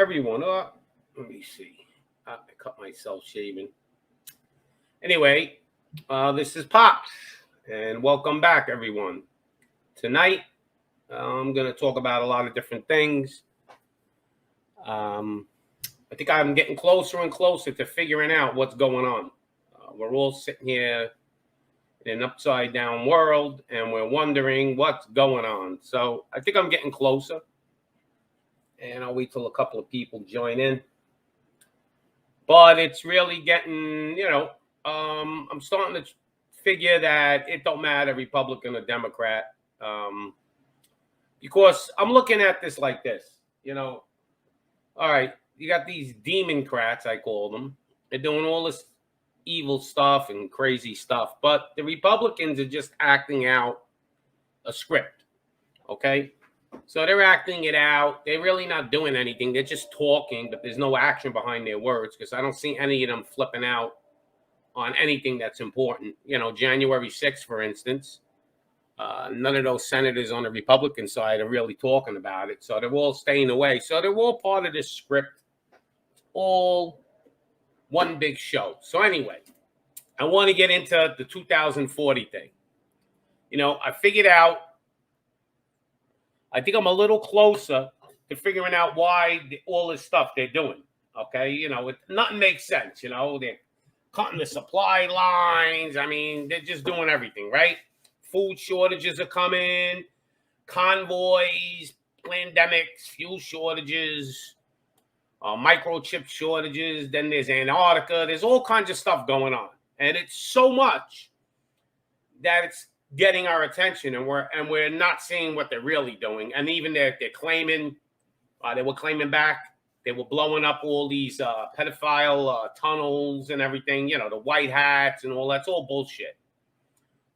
everyone. Let me see. I cut myself shaving. Anyway, this is Pops, and welcome back, everyone. Tonight, I'm going to talk about a lot of different things. I think I'm getting closer and closer to figuring out what's going on. We're all sitting here in an upside down world, and we're wondering what's going on. So I think I'm getting closer, and I'll wait till a couple of people join in. But it's really getting, I'm starting to figure that it don't matter Republican or Democrat, because I'm looking at this like this, all right, you got these Democrats, I call them. They're doing all this evil stuff and crazy stuff, but the Republicans are just acting out a script, okay? So they're acting it out. They're really not doing anything. They're just talking, but there's no action behind their words because I don't see any of them flipping out on anything that's important. January 6th, for instance, none of those senators on the Republican side are really talking about it. So they're all staying away. So they're all part of this script, all one big show. So anyway, I want to get into the 2040 thing. I figured out, I think I'm a little closer to figuring out why all this stuff they're doing. Okay, nothing makes sense. They're cutting the supply lines. I mean, they're just doing everything, right? Food shortages are coming, convoys, pandemics, fuel shortages, microchip shortages. Then there's Antarctica. There's all kinds of stuff going on, and it's so much that it's getting our attention, and we're not seeing what they're really doing. And even they're claiming, they were claiming back, they were blowing up all these pedophile tunnels and everything, the white hats and all that's all bullshit.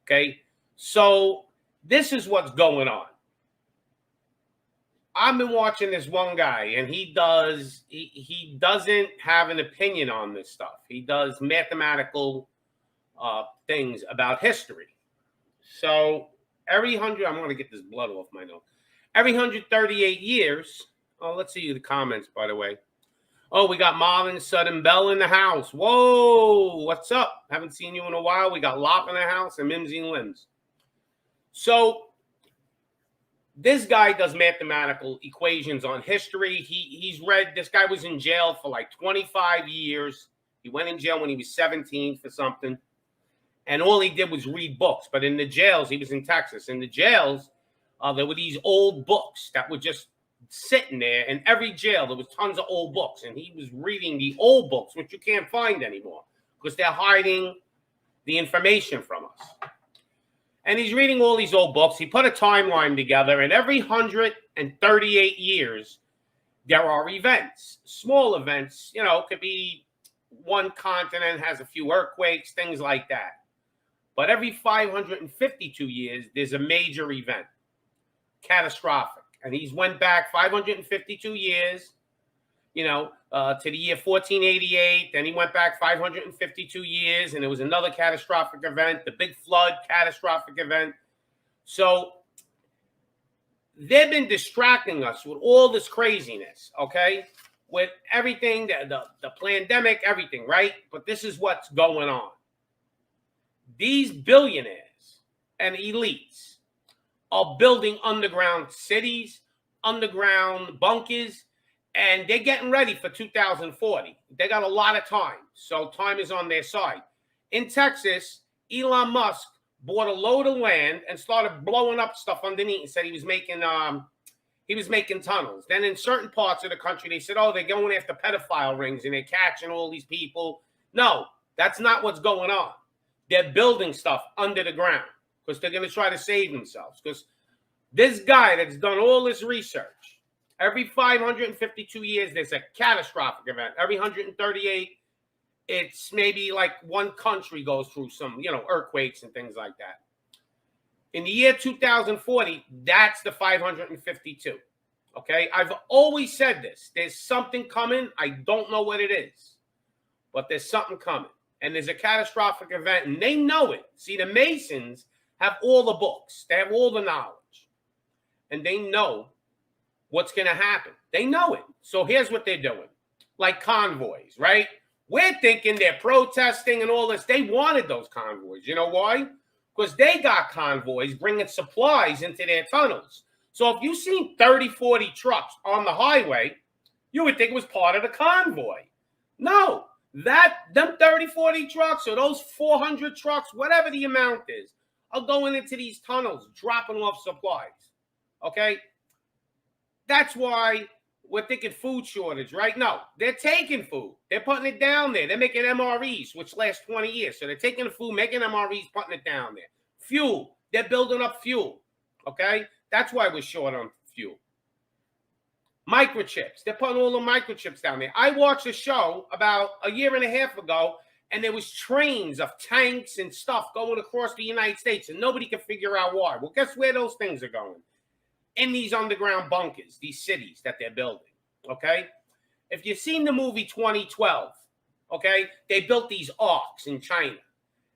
Okay, so this is what's going on. I've been watching this one guy, and he doesn't have an opinion on this stuff. He does mathematical things about history. So every 100, I'm going to get this blood off my nose. Every 138 years, let's see the comments, by the way. Oh, we got Marvin Sudden Bell in the house. Whoa, what's up? Haven't seen you in a while. We got Lop in the house and Mimsy and Limbs. So this guy does mathematical equations on history. He's read, this guy was in jail for like 25 years. He went in jail when he was 17 for something. And all he did was read books. But in the jails, he was in Texas. In the jails, there were these old books that were just sitting there. In every jail, there was tons of old books. And he was reading the old books, which you can't find anymore because they're hiding the information from us. And he's reading all these old books. He put a timeline together. And every 138 years, there are events, small events. Could be one continent has a few earthquakes, things like that. But every 552 years, there's a major event, catastrophic. And he's went back 552 years, to the year 1488. Then he went back 552 years, and there was another catastrophic event, the Big Flood catastrophic event. So they've been distracting us with all this craziness, okay? With everything, the pandemic, everything, right? But this is what's going on. These billionaires and elites are building underground cities, underground bunkers, and they're getting ready for 2040. They got a lot of time, so time is on their side. In Texas, Elon Musk bought a load of land and started blowing up stuff underneath and said he was making tunnels. Then in certain parts of the country, they said, oh, they're going after pedophile rings and they're catching all these people. No, that's not what's going on. They're building stuff under the ground because they're going to try to save themselves. Because this guy that's done all this research, every 552 years, there's a catastrophic event. Every 138, it's maybe like one country goes through some, earthquakes and things like that. In the year 2040, that's the 552. Okay? I've always said this. There's something coming. I don't know what it is, but there's something coming. And there's a catastrophic event, and they know it. See, the Masons have all the books. They have all the knowledge. And they know what's going to happen. They know it. So here's what they're doing. Like convoys, right? We're thinking they're protesting and all this. They wanted those convoys. You know why? Because they got convoys bringing supplies into their tunnels. So if you seen 30, 40 trucks on the highway, you would think it was part of the convoy. No, them 30, 40 trucks or those 400 trucks, whatever the amount is, are going into these tunnels, dropping off supplies. Okay? That's why we're thinking food shortage, right? No, they're taking food. They're putting it down there. They're making MREs, which last 20 years. So they're taking the food, making MREs, putting it down there. Fuel. They're building up fuel. Okay? That's why we're short on fuel. Microchips. They're putting all the microchips down there. I watched a show about a year and a half ago, and there was trains of tanks and stuff going across the United States, and nobody could figure out why. Well, guess where those things are going? In these underground bunkers, these cities that they're building, okay? If you've seen the movie 2012, okay, they built these arcs in China,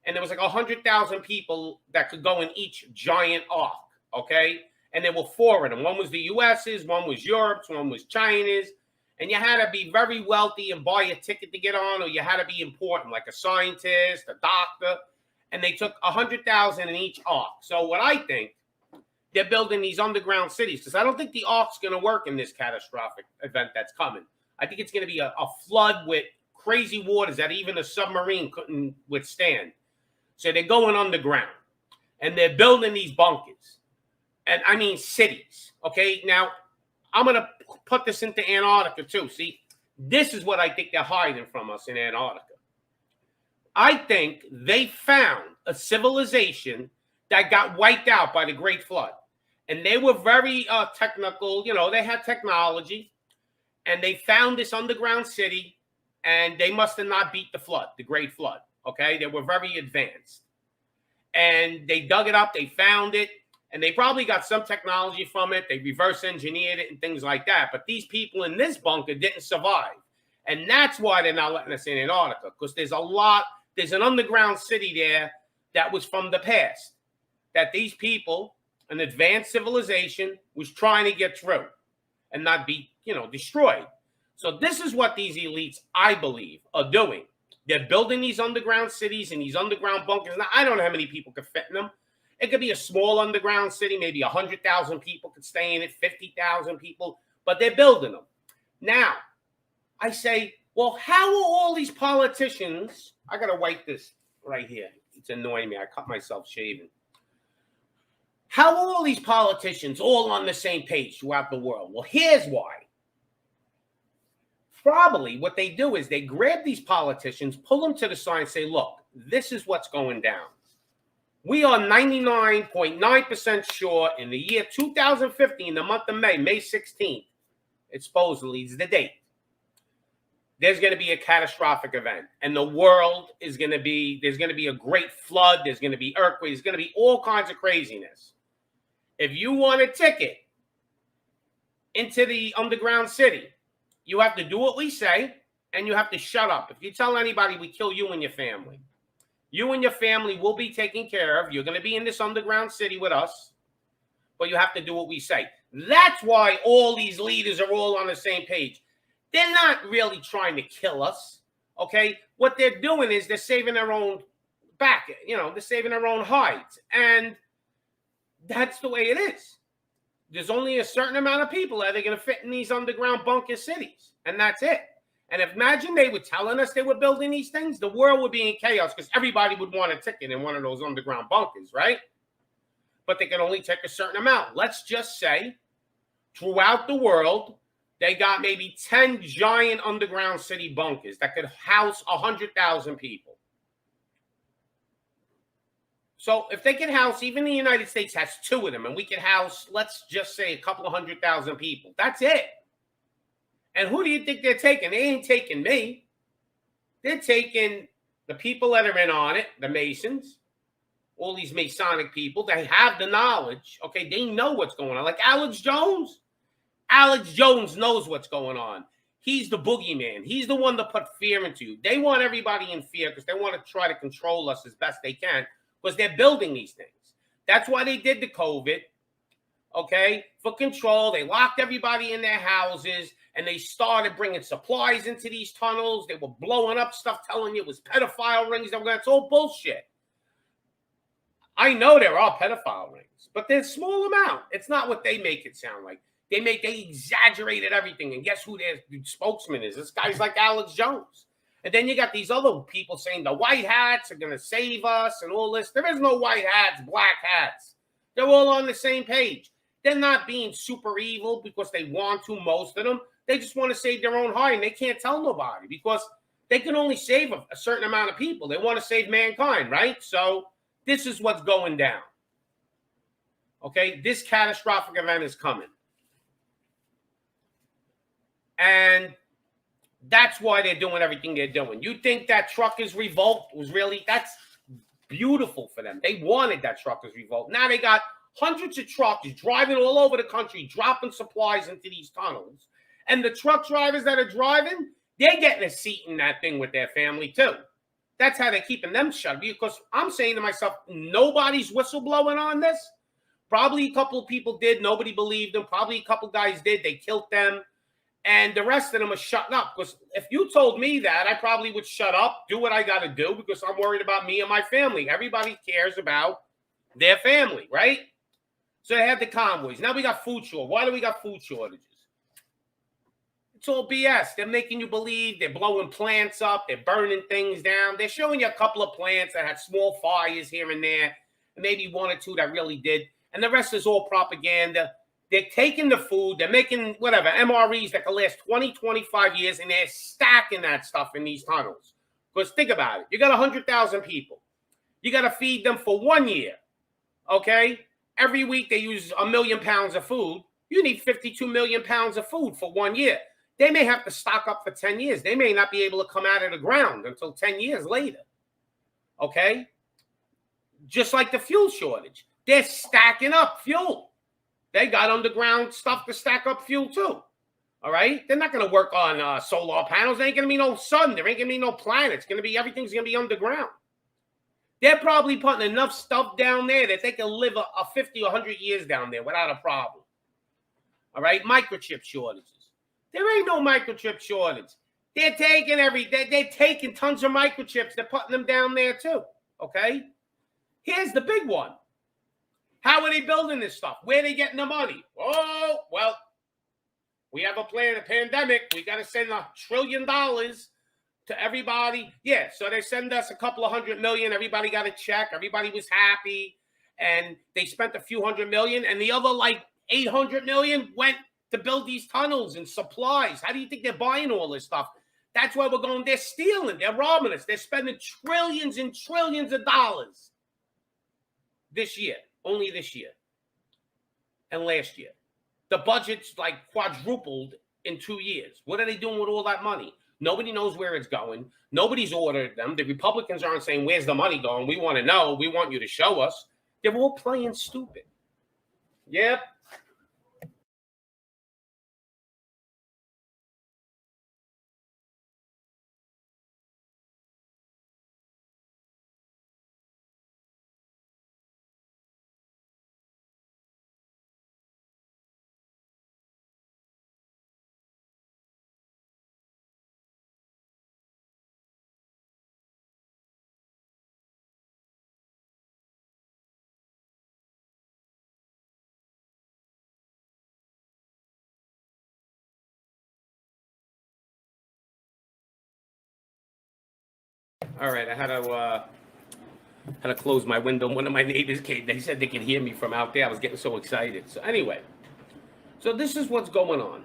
and there was like 100,000 people that could go in each giant arc, okay? And there were 4 of them. One was the U.S.'s, one was Europe's, one was China's, and you had to be very wealthy and buy a ticket to get on, or you had to be important, like a scientist, a doctor, and they took 100,000 in each arc. So what I think, they're building these underground cities because I don't think the ark's going to work in this catastrophic event that's coming. I think it's going to be a flood with crazy waters that even a submarine couldn't withstand. So they're going underground, and they're building these bunkers. And I mean cities, okay? Now, I'm going to put this into Antarctica too. See, this is what I think they're hiding from us in Antarctica. I think they found a civilization that got wiped out by the Great Flood. And they were very technical. You know, they had technology. And they found this underground city. And they must have not beat the flood, the Great Flood. Okay? They were very advanced. And they dug it up. They found it. And they probably got some technology from it. They reverse engineered it and things like that. But these people in this bunker didn't survive. And that's why they're not letting us in Antarctica. Because there's an underground city there that was from the past. That these people, an advanced civilization, was trying to get through and not be, destroyed. So this is what these elites, I believe, are doing. They're building these underground cities and these underground bunkers. Now, I don't know how many people could fit in them. It could be a small underground city, maybe 100,000 people could stay in it, 50,000 people, but they're building them. Now, I say, well, how are all these politicians, I got to wipe this right here. It's annoying me. I cut myself shaving. How are all these politicians all on the same page throughout the world? Well, here's why. Probably what they do is they grab these politicians, pull them to the side and say, look, this is what's going down. We are 99.9% sure in the year 2015, the month of May 16th, it supposedly is the date, there's going to be a catastrophic event. And the world is going to be, there's going to be a great flood. There's going to be earthquakes. There's going to be all kinds of craziness. If you want a ticket into the underground city, you have to do what we say, and you have to shut up. If you tell anybody, we kill you and your family. You and your family will be taken care of. You're going to be in this underground city with us, but you have to do what we say. That's why all these leaders are all on the same page. They're not really trying to kill us, okay? What they're doing is they're saving their own back. They're saving their own hides. And that's the way it is. There's only a certain amount of people that are going to fit in these underground bunker cities, and that's it. And imagine they were telling us they were building these things, the world would be in chaos because everybody would want a ticket in one of those underground bunkers, right? But they can only take a certain amount. Let's just say throughout the world, they got maybe 10 giant underground city bunkers that could house 100,000 people. So if they can house, even the United States has 2 of them, and we can house, let's just say, a couple of 100,000 people. That's it. And who do you think they're taking? They ain't taking me. They're taking the people that are in on it, the Masons, all these Masonic people. They have the knowledge. Okay, they know what's going on. Like Alex Jones. Alex Jones knows what's going on. He's the boogeyman. He's the one to put fear into you. They want everybody in fear because they want to try to control us as best they can because they're building these things. That's why they did the COVID. okay, for control. They locked everybody in their houses, and they started bringing supplies into these tunnels. They were blowing up stuff, telling you it was pedophile rings. It's all bullshit. I know there are pedophile rings, but they're a small amount. It's not what they make it sound like. They exaggerated everything. And guess who their spokesman is? This guy's like Alex Jones. And then you got these other people saying the white hats are going to save us and all this. There is no white hats, black hats. They're all on the same page. They're not being super evil because they want to, most of them. They just want to save their own hide, and they can't tell nobody because they can only save a certain amount of people. They want to save mankind, right? So this is what's going down. Okay, this catastrophic event is coming. And that's why they're doing everything they're doing. You think that truckers' revolt was really, that's beautiful for them. They wanted that truckers' revolt. Now they got hundreds of trucks driving all over the country, dropping supplies into these tunnels. And the truck drivers that are driving, they're getting a seat in that thing with their family too. That's how they're keeping them shut. Because I'm saying to myself, nobody's whistleblowing on this. Probably a couple of people did. Nobody believed them. Probably a couple guys did. They killed them. And the rest of them are shutting up. Because if you told me that, I probably would shut up, do what I got to do, because I'm worried about me and my family. Everybody cares about their family, right? So they had the convoys. Now we got food shortages. Why do we got food shortages? It's all BS. They're making you believe they're blowing plants up. They're burning things down. They're showing you a couple of plants that had small fires here and there, and maybe one or two that really did. And the rest is all propaganda. They're taking the food. They're making whatever, MREs that can last 20, 25 years, and they're stacking that stuff in these tunnels. Because think about it. You got 100,000 people. You got to feed them for 1 year, okay? Every week they use 1 million pounds of food. You need 52 million pounds of food for 1 year. They may have to stock up for 10 years. They may not be able to come out of the ground until 10 years later, okay? Just like the fuel shortage. They're stacking up fuel. They got underground stuff to stack up fuel too, all right? They're not going to work on solar panels. There ain't going to be no sun. There ain't going to be no planets. Everything's going to be underground. They're probably putting enough stuff down there that they can live a 50 or 100 years down there without a problem, all right? Microchip shortages. There ain't no microchip shortage. They're taking they're taking tons of microchips. They're putting them down there too, okay? Here's the big one. How are they building this stuff? Where are they getting the money? Oh, well, we have a plan, a pandemic. We got to send $1 trillion to everybody. Yeah, so they send us a couple of $100 million. Everybody got a check. Everybody was happy. And they spent a few $100 million. And the other, like, $800 million went to build these tunnels and supplies. How do you think they're buying all this stuff? That's why we're going, they're stealing. They're robbing us. They're spending trillions and trillions of dollars this year. Only this year and last year. The budget's like quadrupled in 2 years. What are they doing with all that money? Nobody knows where it's going. Nobody's ordered them. The Republicans aren't saying, where's the money going? We want to know. We want you to show us. They're all playing stupid. Yep. All right, I had to close my window. One of my neighbors came. They said they could hear me from out there. I was getting so excited. So anyway, so this is what's going on.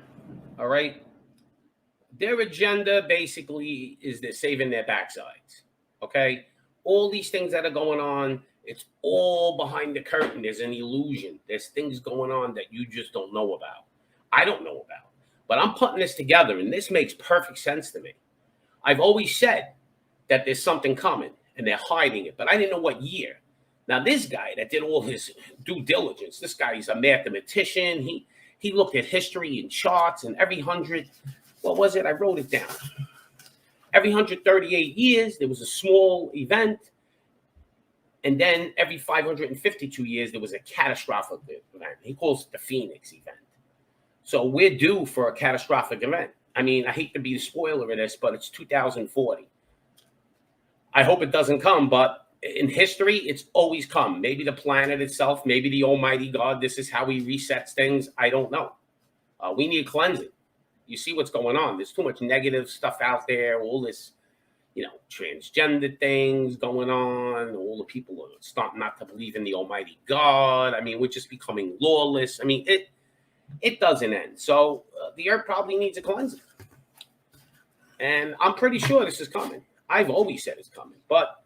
All right. Their agenda basically is they're saving their backsides. Okay. All these things that are going on, it's all behind the curtain. There's an illusion. There's things going on that you just don't know about. I don't know about. But I'm putting this together, and this makes perfect sense to me. I've always said that there's something coming, and they're hiding it, but I didn't know what year. Now, this guy that did all his due diligence, this guy, he's a mathematician. He looked at history and charts, and every 100, what was it? I wrote it down. Every 138 years, there was a small event, And then every 552 years, there was a catastrophic event. He calls it the Phoenix event. So we're due for a catastrophic event. I mean, I hate to be the spoiler of this, but it's 2040. I hope it doesn't come, but in history, it's always come. Maybe the planet itself, maybe the Almighty God, this is how he resets things. I don't know. We need cleansing. You see what's going on. There's too much negative stuff out there, all this, transgender things going on. All the people are starting not to believe in the Almighty God. I mean, we're just becoming lawless. I mean, it doesn't end. So the earth probably needs a cleansing. And I'm pretty sure this is coming. I've always said it's coming. But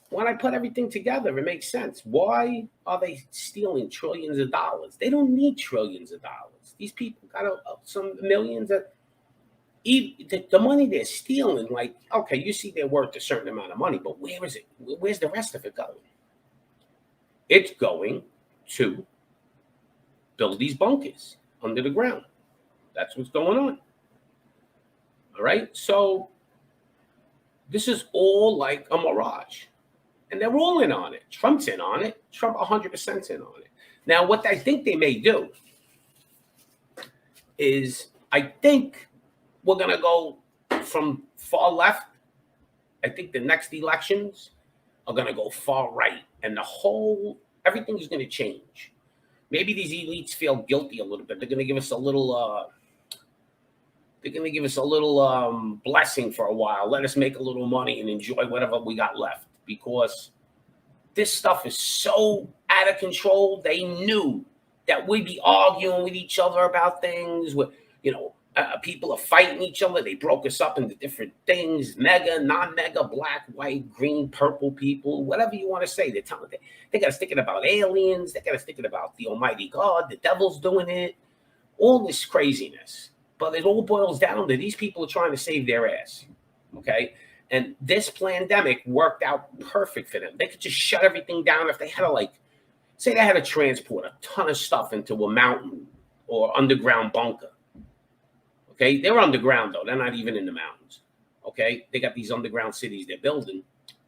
when I put everything together, it makes sense. Why are they stealing trillions of dollars? They don't need trillions of dollars. These people got some millions of the money they're stealing. Like, okay, you see they're worth a certain amount of money, but where is it? Where's the rest of it going? It's going to build these bunkers under the ground. That's what's going on. All right. So this is all like a mirage. And they're all in on it. Trump's in on it. Trump 100% in on it. Now, what I think they may do is I think we're going to go from far left. I think the next elections are going to go far right. And everything is going to change. Maybe these elites feel guilty a little bit. They're going to give us a little blessing for a while. Let us make a little money and enjoy whatever we got left. Because this stuff is so out of control. They knew that we'd be arguing with each other about things. People are fighting each other. They broke us up into different things: mega, non-mega, black, white, green, purple people, whatever you want to say. They got us thinking about aliens. They got us thinking about the Almighty God. The devil's doing it. All this craziness. But it all boils down to these people are trying to save their ass. Okay? And this pandemic worked out perfect for them. They could just shut everything down if they had to, say they had to transport a ton of stuff into a mountain or underground bunker. Okay, they're underground, though. They're not even in the mountains. Okay, they got these underground cities they're building.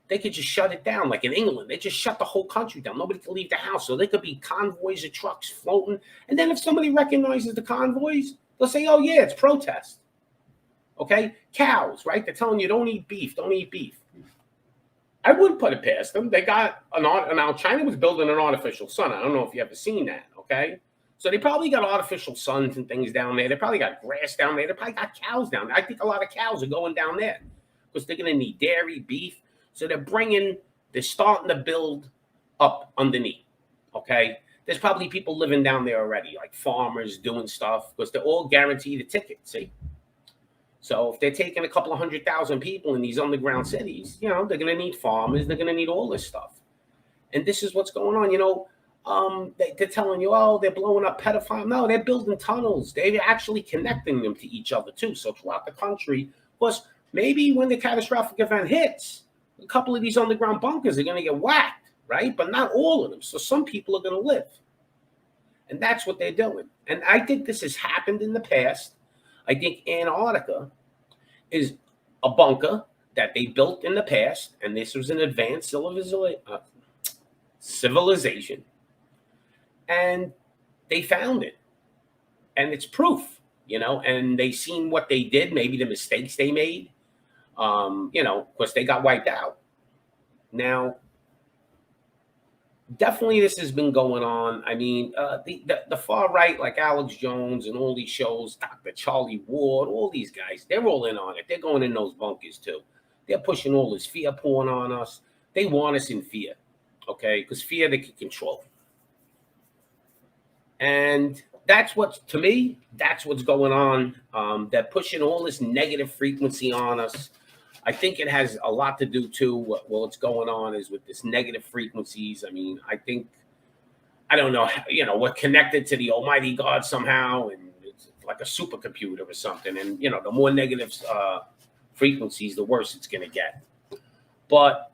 They could just shut it down, like in England. They just shut the whole country down. Nobody could leave the house. So they could be convoys of trucks floating. And then if somebody recognizes the convoys, they'll say, oh, yeah, it's protest. Okay, cows, right? They're telling you don't eat beef, don't eat beef. I wouldn't put it past them. They got now China was building an artificial sun. I don't know if you ever seen that, okay? So they probably got artificial suns and things down there. They probably got grass down there. They probably got cows down there. I think a lot of cows are going down there because they're going to need dairy, beef. So they're starting to build up underneath, okay? There's probably people living down there already, like farmers doing stuff because they're all guaranteed a ticket, see? So if they're taking a couple of 100,000 people in these underground cities, they're going to need farmers. They're going to need all this stuff. And this is what's going on. They're telling you, oh, they're blowing up pedophiles. No, they're building tunnels. They're actually connecting them to each other, too. So throughout the country, plus maybe when the catastrophic event hits, a couple of these underground bunkers are going to get whacked, right? But not all of them. So some people are going to live. And that's what they're doing. And I think this has happened in the past. I think Antarctica is a bunker that they built in the past, and this was an advanced civilization. And they found it. And it's proof, and they seen what they did, maybe the mistakes they made, because they got wiped out. Now, definitely this has been going on. I mean, the far right, like Alex Jones and all these shows, Dr. Charlie Ward, all these guys, they're all in on it. They're going in those bunkers too. They're pushing all this fear porn on us. They want us in fear, okay? Because fear they can control. And that's what's going on. They're pushing all this negative frequency on us. I think it has a lot to do too. What's going on is with this negative frequencies. I mean, I don't know, we're connected to the Almighty God somehow, and it's like a supercomputer or something. And the more negative frequencies, the worse it's going to get. But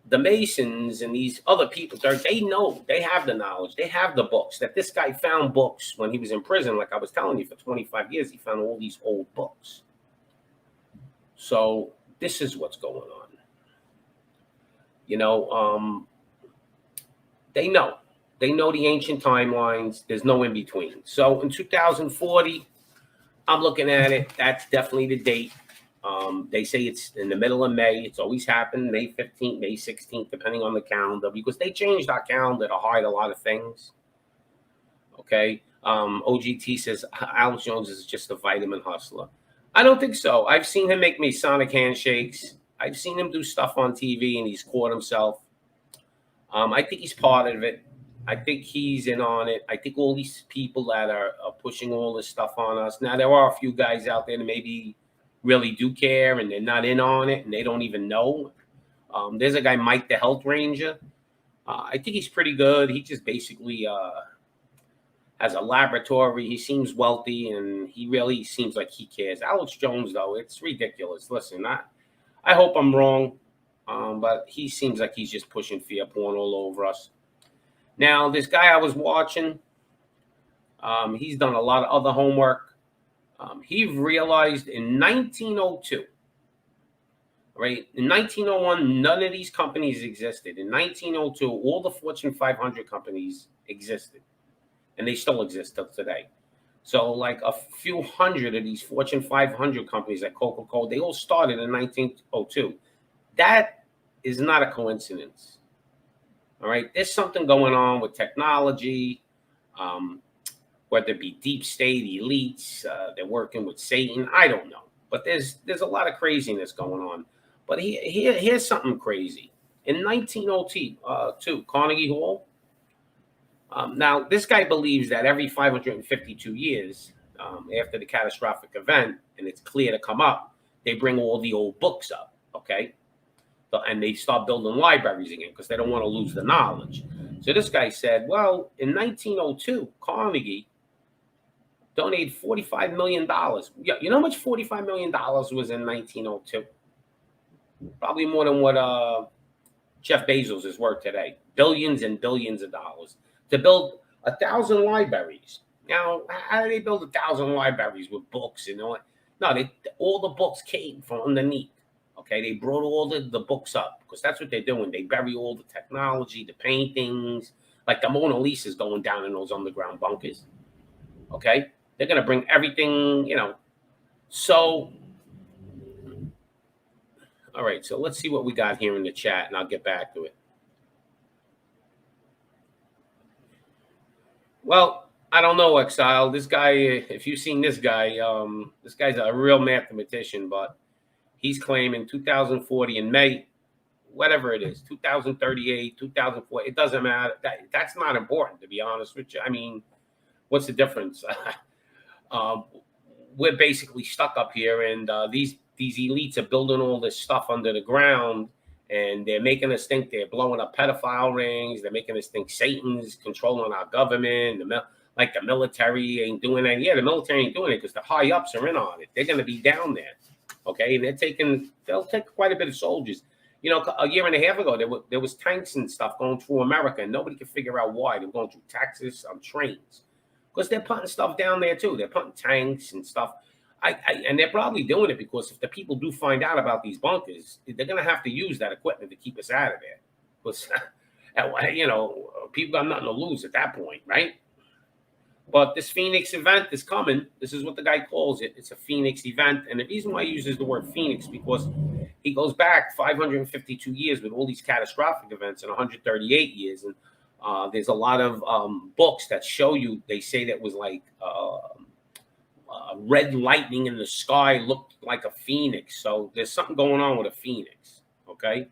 the Masons and these other people, they know, they have the knowledge, they have the books. That this guy found books when he was in prison, like I was telling you, for 25 years, he found all these old books. So this is what's going on. They know. They know the ancient timelines. There's no in between. So in 2040, I'm looking at it. That's definitely the date. They say it's in the middle of May. It's always happened May 15th, May 16th, depending on the calendar, because they changed our calendar to hide a lot of things. Okay. OGT says Alex Jones is just a vitamin hustler. I don't think so. I've seen him make Masonic handshakes. I've seen him do stuff on TV, and he's caught himself. I think he's part of it. I think he's in on it. I think all these people that are pushing all this stuff on us. Now, there are a few guys out there that maybe really do care, and they're not in on it, and they don't even know. There's a guy, Mike the Health Ranger. I think he's pretty good. He just basically has a laboratory. He seems wealthy, and he really seems like he cares. Alex Jones, though, it's ridiculous. Listen, I hope I'm wrong, but he seems like he's just pushing fear porn all over us. Now, this guy I was watching, he's done a lot of other homework. He realized in 1902, right? In 1901, none of these companies existed. In 1902, all the Fortune 500 companies existed, and they still exist till today. So like a few hundred of these Fortune 500 companies like Coca-Cola, they all started in 1902. That is not a coincidence. All right. There's something going on with technology, whether it be deep state elites, they're working with Satan. I don't know. But there's a lot of craziness going on. But here's something crazy. In 1902, Carnegie Hall. Now, this guy believes that every 552 years after the catastrophic event, and it's clear to come up, they bring all the old books up, okay? And they start building libraries again because they don't want to lose the knowledge. So this guy said, well, in 1902, Carnegie donated $45 million. Yeah, you know how much $45 million was in 1902? Probably more than what Jeff Bezos is worth today. Billions and billions of dollars to build 1,000 libraries. Now, how do they build 1,000 libraries with books and all? No, all the books came from underneath. Okay, they brought all the books up because that's what they're doing. They bury all the technology, the paintings, like the Mona Lisa is going down in those underground bunkers. Okay, they're going to bring everything, So, all right, so let's see what we got here in the chat, and I'll get back to it. Well, I don't know, Exile. This guy, if you've seen this guy's a real mathematician, but he's claiming 2040 in May, whatever it is, 2038, 2040, it doesn't matter. That's not important, to be honest with you. I mean, what's the difference? We're basically stuck up here, and these elites are building all this stuff under the ground, and they're making us think they're blowing up pedophile rings. They're making us think Satan's controlling our government. Like the military ain't doing that. Yeah, the military ain't doing it because the high ups are in on it. They're going to be down there. Okay, and they'll take quite a bit of soldiers. A year and a half ago, there was tanks and stuff going through America, and nobody could figure out why. They're going through Texas on trains because they're putting stuff down there too. They're putting tanks and stuff. And they're probably doing it because if the people do find out about these bunkers, they're going to have to use that equipment to keep us out of there. Because, people got nothing to lose at that point, right? But this Phoenix event is coming. This is what the guy calls it. It's a Phoenix event. And the reason why he uses the word Phoenix, because he goes back 552 years with all these catastrophic events and 138 years. And there's a lot of books that show you, they say that was like red lightning in the sky looked like a phoenix. So there's something going on with a phoenix, okay?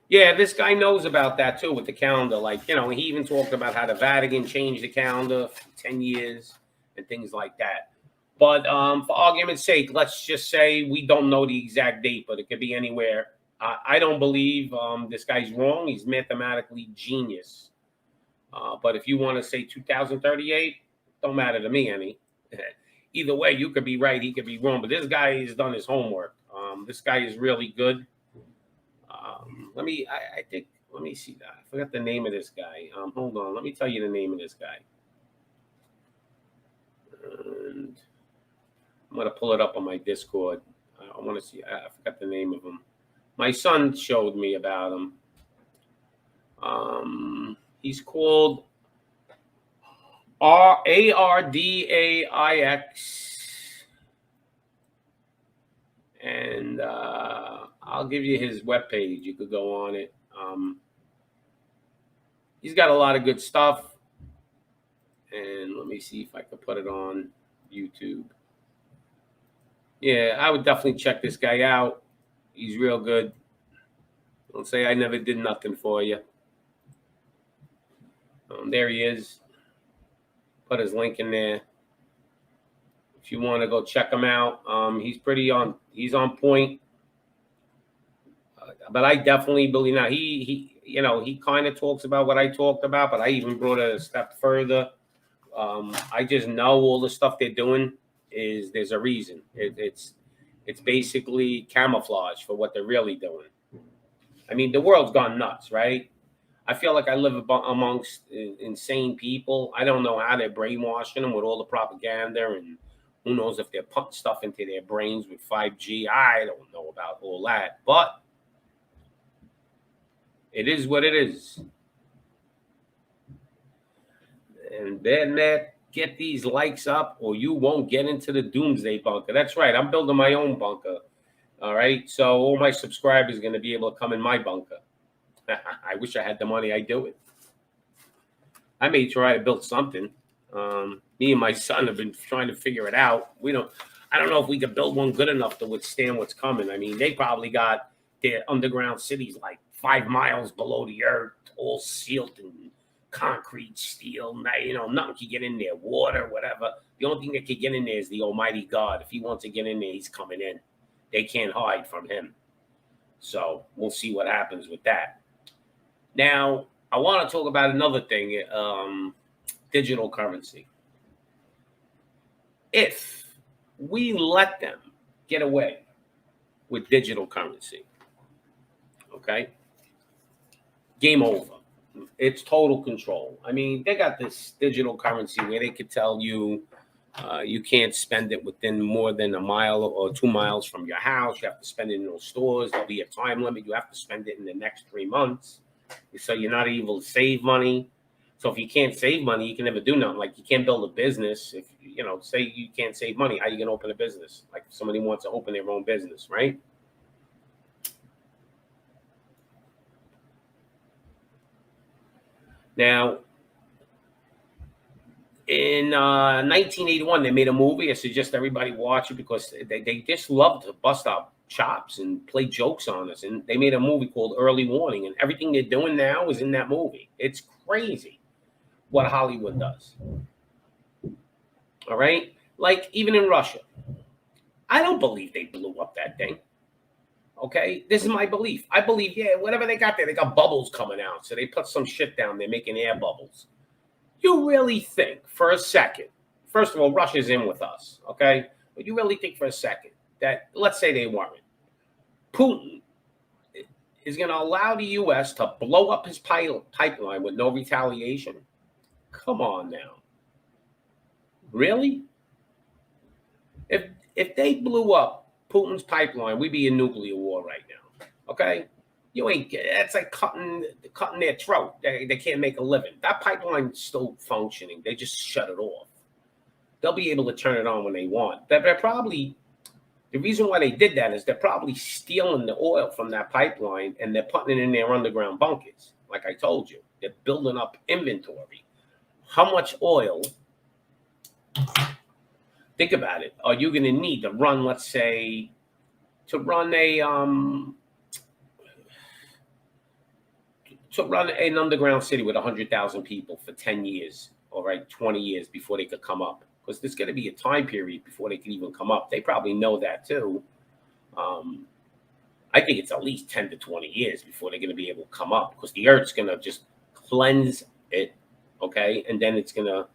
Yeah, this guy knows about that too with the calendar. Like, he even talked about how the Vatican changed the calendar for 10 years and things like that. But for argument's sake, let's just say we don't know the exact date, but it could be anywhere. I don't believe this guy's wrong. He's mathematically genius. But if you want to say 2038, don't matter to me any. Either way, you could be right, he could be wrong. But this guy has done his homework. This guy is really good. Let me see that. I forgot the name of this guy. Hold on. Let me tell you the name of this guy. And I'm going to pull it up on my Discord. I want to see. I forgot the name of him. My son showed me about him. He's called Ardaix, and I'll give you his webpage. You could go on it. He's got a lot of good stuff, and let me see if I could put it on YouTube. Yeah, I would definitely check this guy out. He's real good. Don't say I never did nothing for you. There he is. Put his link in there. If you want to go check him out, he's on point. But I definitely believe now he kind of talks about what I talked about, but I even brought it a step further. I just know all the stuff they're doing there's a reason. It's basically camouflage for what they're really doing. I mean, the world's gone nuts, right? I feel like I live amongst insane people. I don't know how they're brainwashing them with all the propaganda, and who knows if they're pumping stuff into their brains with 5G. I don't know about all that, but it is what it is. And then get these likes up, or you won't get into the doomsday bunker. That's right. I'm building my own bunker. All right. So all my subscribers are going to be able to come in my bunker. I wish I had the money. I'd do it. I may try to build something. Me and my son have been trying to figure it out. I don't know if we could build one good enough to withstand what's coming. I mean, they probably got their underground cities like 5 miles below the earth, all sealed in concrete, steel. Nothing can get in there, water, whatever. The only thing that can get in there is the Almighty God. If he wants to get in there, he's coming in. They can't hide from him. So we'll see what happens with that. Now, I want to talk about another thing, digital currency. If we let them get away with digital currency, okay, game over. It's total control. I mean, they got this digital currency where they could tell you you can't spend it within more than a mile or 2 miles from your house. You have to spend it in those stores. There'll be a time limit. You have to spend it in the next 3 months. So you're not able to save money. So if you can't save money, you can never do nothing. Like you can't build a business. If say you can't save money, how are you going to open a business? Like if somebody wants to open their own business, right? Now, in 1981, they made a movie. I suggest everybody watch it because they just love to bust our chops and play jokes on us. And they made a movie called Early Warning, and everything they're doing now is in that movie. It's crazy what Hollywood does. All right? Like even in Russia, I don't believe they blew up that thing. Okay? This is my belief. I believe, whatever they got there, they got bubbles coming out. So they put some shit down there making air bubbles. You really think for a second, first of all, Russia's in with us, okay? But you really think for a second that, let's say they weren't, Putin is going to allow the U.S. to blow up his pipeline with no retaliation? Come on now. Really? If they blew up Putin's pipeline, we'd be in nuclear war right now, okay? That's like cutting their throat. They can't make a living. That pipeline's still functioning. They just shut it off. They'll be able to turn it on when they want. They're probably, the reason why they did that is they're probably stealing the oil from that pipeline and they're putting it in their underground bunkers. Like I told you, they're building up inventory. How much oil, think about it, are you going to need to run, let's say, to run an underground city with 100,000 people for 10 years, all right, 20 years before they could come up? Because there's going to be a time period before they can even come up. They probably know that too. I think it's at least 10 to 20 years before they're going to be able to come up because the Earth's going to just cleanse it, okay? And then it's going to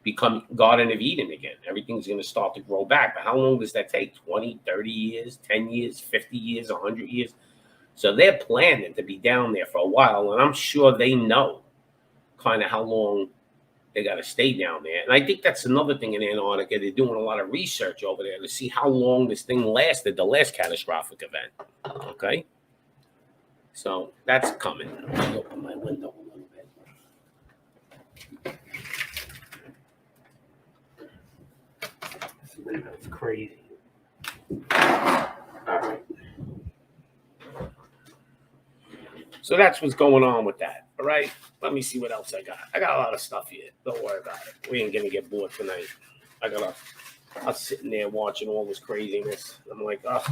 become Garden of Eden again. Everything's going to start to grow back. But how long does that take? 20, 30 years, 10 years, 50 years, 100 years? So they're planning to be down there for a while, and I'm sure they know kind of how long They got to stay down there. And I think that's another thing in Antarctica. They're doing a lot of research over there to see how long this thing lasted, the last catastrophic event. Okay. So that's coming. Let me open my window a little bit. This window's crazy. All right. So that's what's going on with that. All right. Let me see what else I got. I got a lot of stuff here. Don't worry about it. We ain't gonna get bored tonight. I'm sitting there watching all this craziness. I'm like, oh.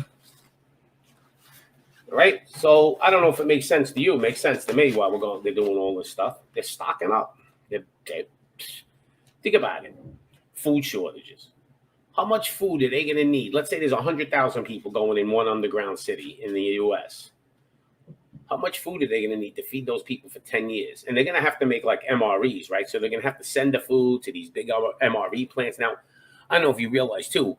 All right. So I don't know if it makes sense to you. It makes sense to me while they're doing all this stuff. They're stocking up. Think about it. Food shortages. How much food are they gonna need? Let's say there's 100,000 people going in one underground city in the US. How much food are they going to need to feed those people for 10 years? And they're going to have to make like MREs, right? So they're going to have to send the food to these big MRE plants. Now, I don't know if you realize too,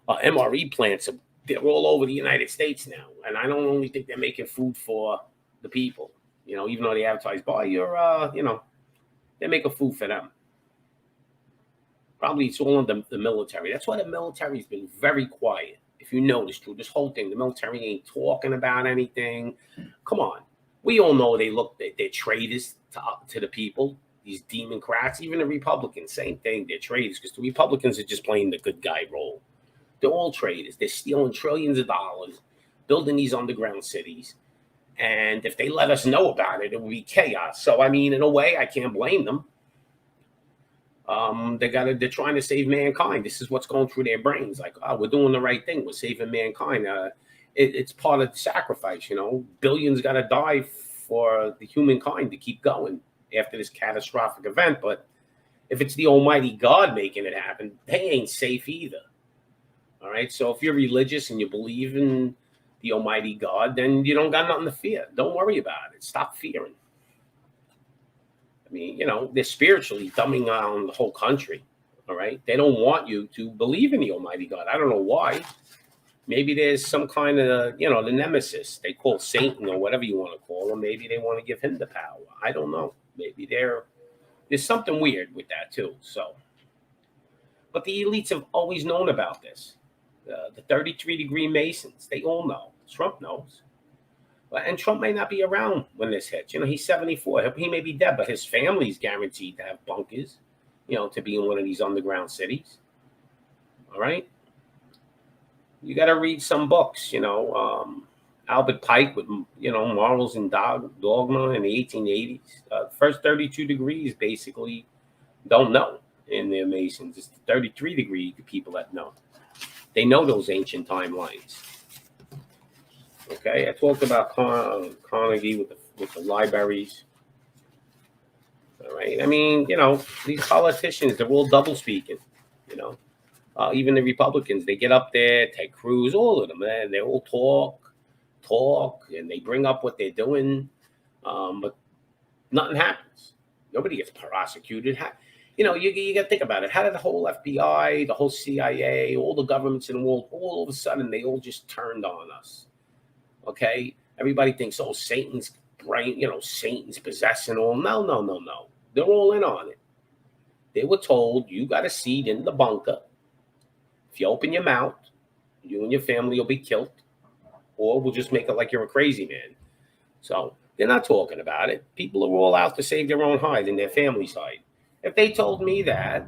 MRE plants, they're all over the United States now. And I don't only think they're making food for the people, even though they advertise, buy your, they're making food for them. Probably it's all in the military. That's why the military's been very quiet. If you notice, through this whole thing, the military ain't talking about anything. Come on. We all know they're traitors to the people, these Democrats, even the Republicans, same thing. They're traitors because the Republicans are just playing the good guy role. They're all traitors. They're stealing trillions of dollars, building these underground cities. And if they let us know about it, it would be chaos. So, I mean, in a way, I can't blame them. They're trying to save mankind. This is what's going through their brains. Like, oh, we're doing the right thing. We're saving mankind. It's part of the sacrifice, Billions got to die for the humankind to keep going after this catastrophic event. But if it's the Almighty God making it happen, they ain't safe either. All right. So if you're religious and you believe in the Almighty God, then you don't got nothing to fear. Don't worry about it. Stop fearing. I mean, they're spiritually dumbing down the whole country, all right? They don't want you to believe in the Almighty God. I don't know why. Maybe there's some kind of, the nemesis they call Satan or whatever you want to call him. Maybe they want to give him the power. I don't know. Maybe there's something weird with that too. So, but the elites have always known about this. The 33-degree Masons, they all know. Trump knows. And Trump may not be around when this hits. He's 74. He may be dead, but his family's guaranteed to have bunkers, to be in one of these underground cities. All right? You got to read some books, Albert Pike with, Morals and Dogma in the 1880s. First 32 degrees basically don't know in their Masons. It's the 33-degree people that know. They know those ancient timelines. Okay, I talked about Carnegie with the libraries. All right, I mean, these politicians, they're all double speaking. Even the Republicans, they get up there, Ted Cruz, all of them, man, they all talk, and they bring up what they're doing, but nothing happens. Nobody gets prosecuted. You got to think about it. How did the whole FBI, the whole CIA, all the governments in the world, all of a sudden, they all just turned on us? Okay, everybody thinks, oh, Satan's brain, Satan's possessing all. No. They're all in on it. They were told, you got a seat in the bunker. If you open your mouth, you and your family will be killed, or we'll just make it like you're a crazy man. So they're not talking about it. People are all out to save their own hide and their family's hide. If they told me that,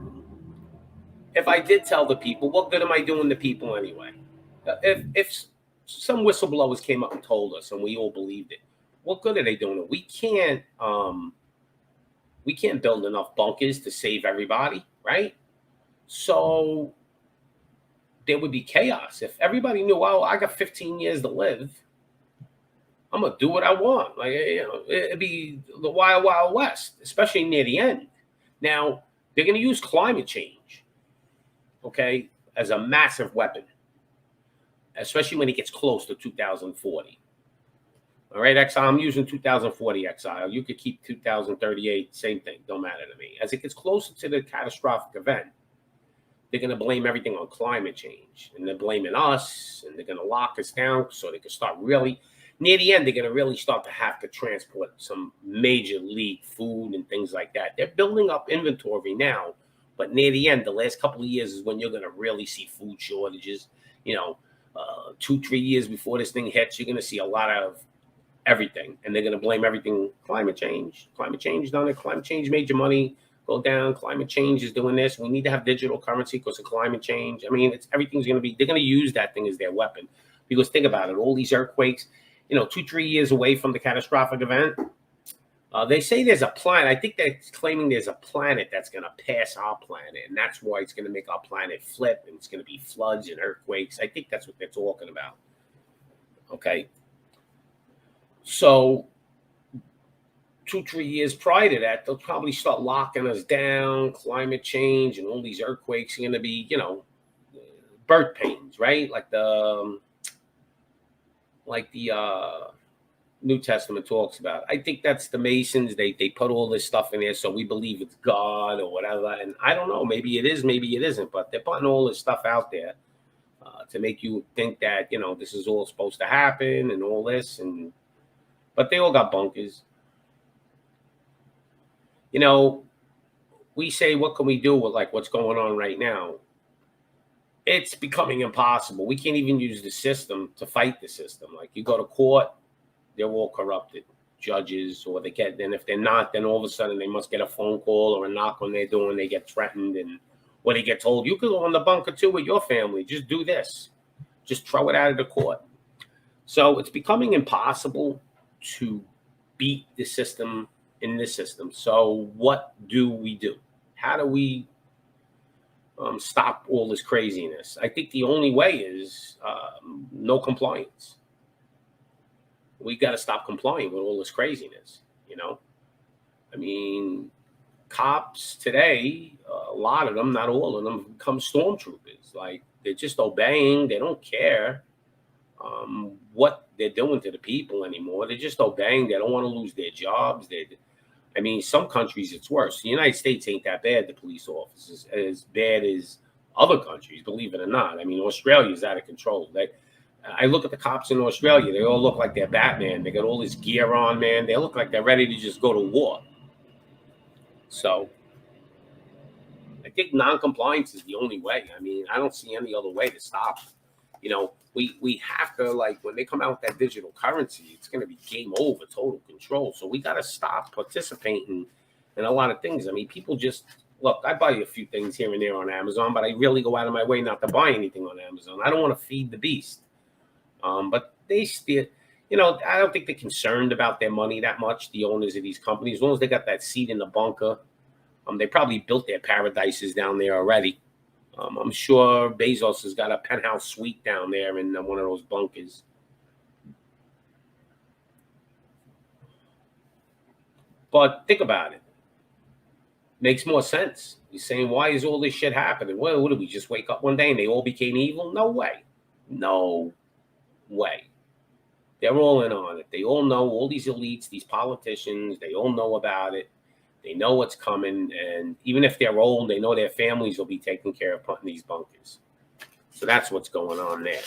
if I did tell the people, what good am I doing to people anyway? If some whistleblowers came up and told us, and we all believed it, what good are they doing? We can't build enough bunkers to save everybody, right? So there would be chaos. If everybody knew, well, I got 15 years to live, I'm going to do what I want. Like, it'd be the wild, wild west, especially near the end. Now, they're going to use climate change, okay, as a massive weapon, especially when it gets close to 2040. All right, Exile, I'm using 2040 Exile. You could keep 2038, same thing, don't matter to me. As it gets closer to the catastrophic event, they're going to blame everything on climate change. And they're blaming us, and they're going to lock us down so they can start really. near the end, they're going to really start to have to transport some major league food and things like that. They're building up inventory now, but near the end, the last couple of years is when you're going to really see food shortages. 2-3 years before this thing hits, you're going to see a lot of everything, and they're going to blame everything climate change. Climate change done it. Climate change made your money go down. Climate change is doing this. We need to have digital currency because of climate change. I mean, everything's going to be. They're going to use that thing as their weapon, because think about it. All these earthquakes, 2-3 years away from the catastrophic event. They say there's a planet. I think they're claiming there's a planet that's going to pass our planet, and that's why it's going to make our planet flip, and it's going to be floods and earthquakes. I think that's what they're talking about. Okay. So 2-3 years prior to that, they'll probably start locking us down. Climate change and all these earthquakes are going to be, birth pains, right? Like the New Testament talks about. I think that's the Masons. They put all this stuff in there, so we believe it's God or whatever. And I don't know. Maybe it is, maybe it isn't. But they're putting all this stuff out there to make you think that this is all supposed to happen and all this. But they all got bunkers. We say, what can we do with what's going on right now? It's becoming impossible. We can't even use the system to fight the system. Like, you go to court, they're all corrupted judges, or they get, then if they're not, then all of a sudden they must get a phone call or a knock on their door and they get threatened, and or they get told, you could go in the bunker too with your family. Just do this. Just throw it out of the court. So it's becoming impossible to beat the system in this system. So what do we do? How do we stop all this craziness? I think the only way is no compliance. We got to stop complying with all this craziness. I mean, cops today, a lot of them, not all of them, become stormtroopers. Like, they're just obeying. They don't care what they're doing to the people anymore. They're just obeying. They don't want to lose their jobs. Some countries it's worse. The United States ain't that bad, the police officers, as bad as other countries, believe it or not. Australia's out of control. I look at the cops in Australia. They all look like they're Batman. They got all this gear on, man. They look like they're ready to just go to war. So I think non-compliance is the only way. I don't see any other way to stop. We have to, when they come out with that digital currency, it's going to be game over, total control. So we got to stop participating in a lot of things. People just, look, I buy a few things here and there on Amazon, but I really go out of my way not to buy anything on Amazon. I don't want to feed the beast. But they still, I don't think they're concerned about their money that much, the owners of these companies. As long as they got that seat in the bunker, they probably built their paradises down there already. I'm sure Bezos has got a penthouse suite down there in one of those bunkers. But think about it. Makes more sense. You're saying, why is all this shit happening? Well, what did we just wake up one day and they all became evil? No way. No way. They're all in on it. They all know, all these elites, these politicians, they all know about it. They know what's coming, and even if they're old, they know their families will be taken care of putting these bunkers. So that's what's going on there.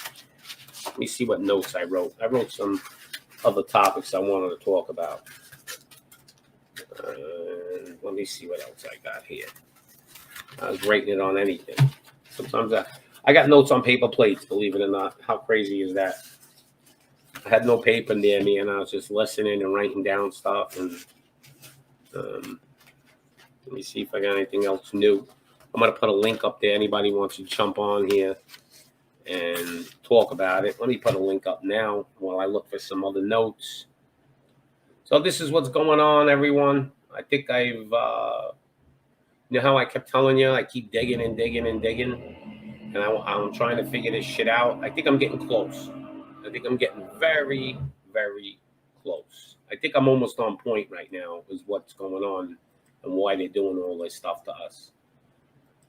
Let me see what notes I wrote. I wrote some other topics I wanted to talk about. Let me see what else I got here. I was writing it on anything. Sometimes I got notes on paper plates, believe it or not. How crazy is that? I had no paper near me, and I was just listening and writing down stuff. And let me see if I got anything else new. I'm going to put a link up there. Anybody wants to jump on here and talk about it. Let me put a link up now while I look for some other notes. So this is what's going on, everyone. I think I've, how I kept telling you, I keep digging and digging and digging. And I'm trying to figure this shit out. I think I'm getting close. I think I'm getting very, very close. I think I'm almost on point right now is what's going on and why they're doing all this stuff to us.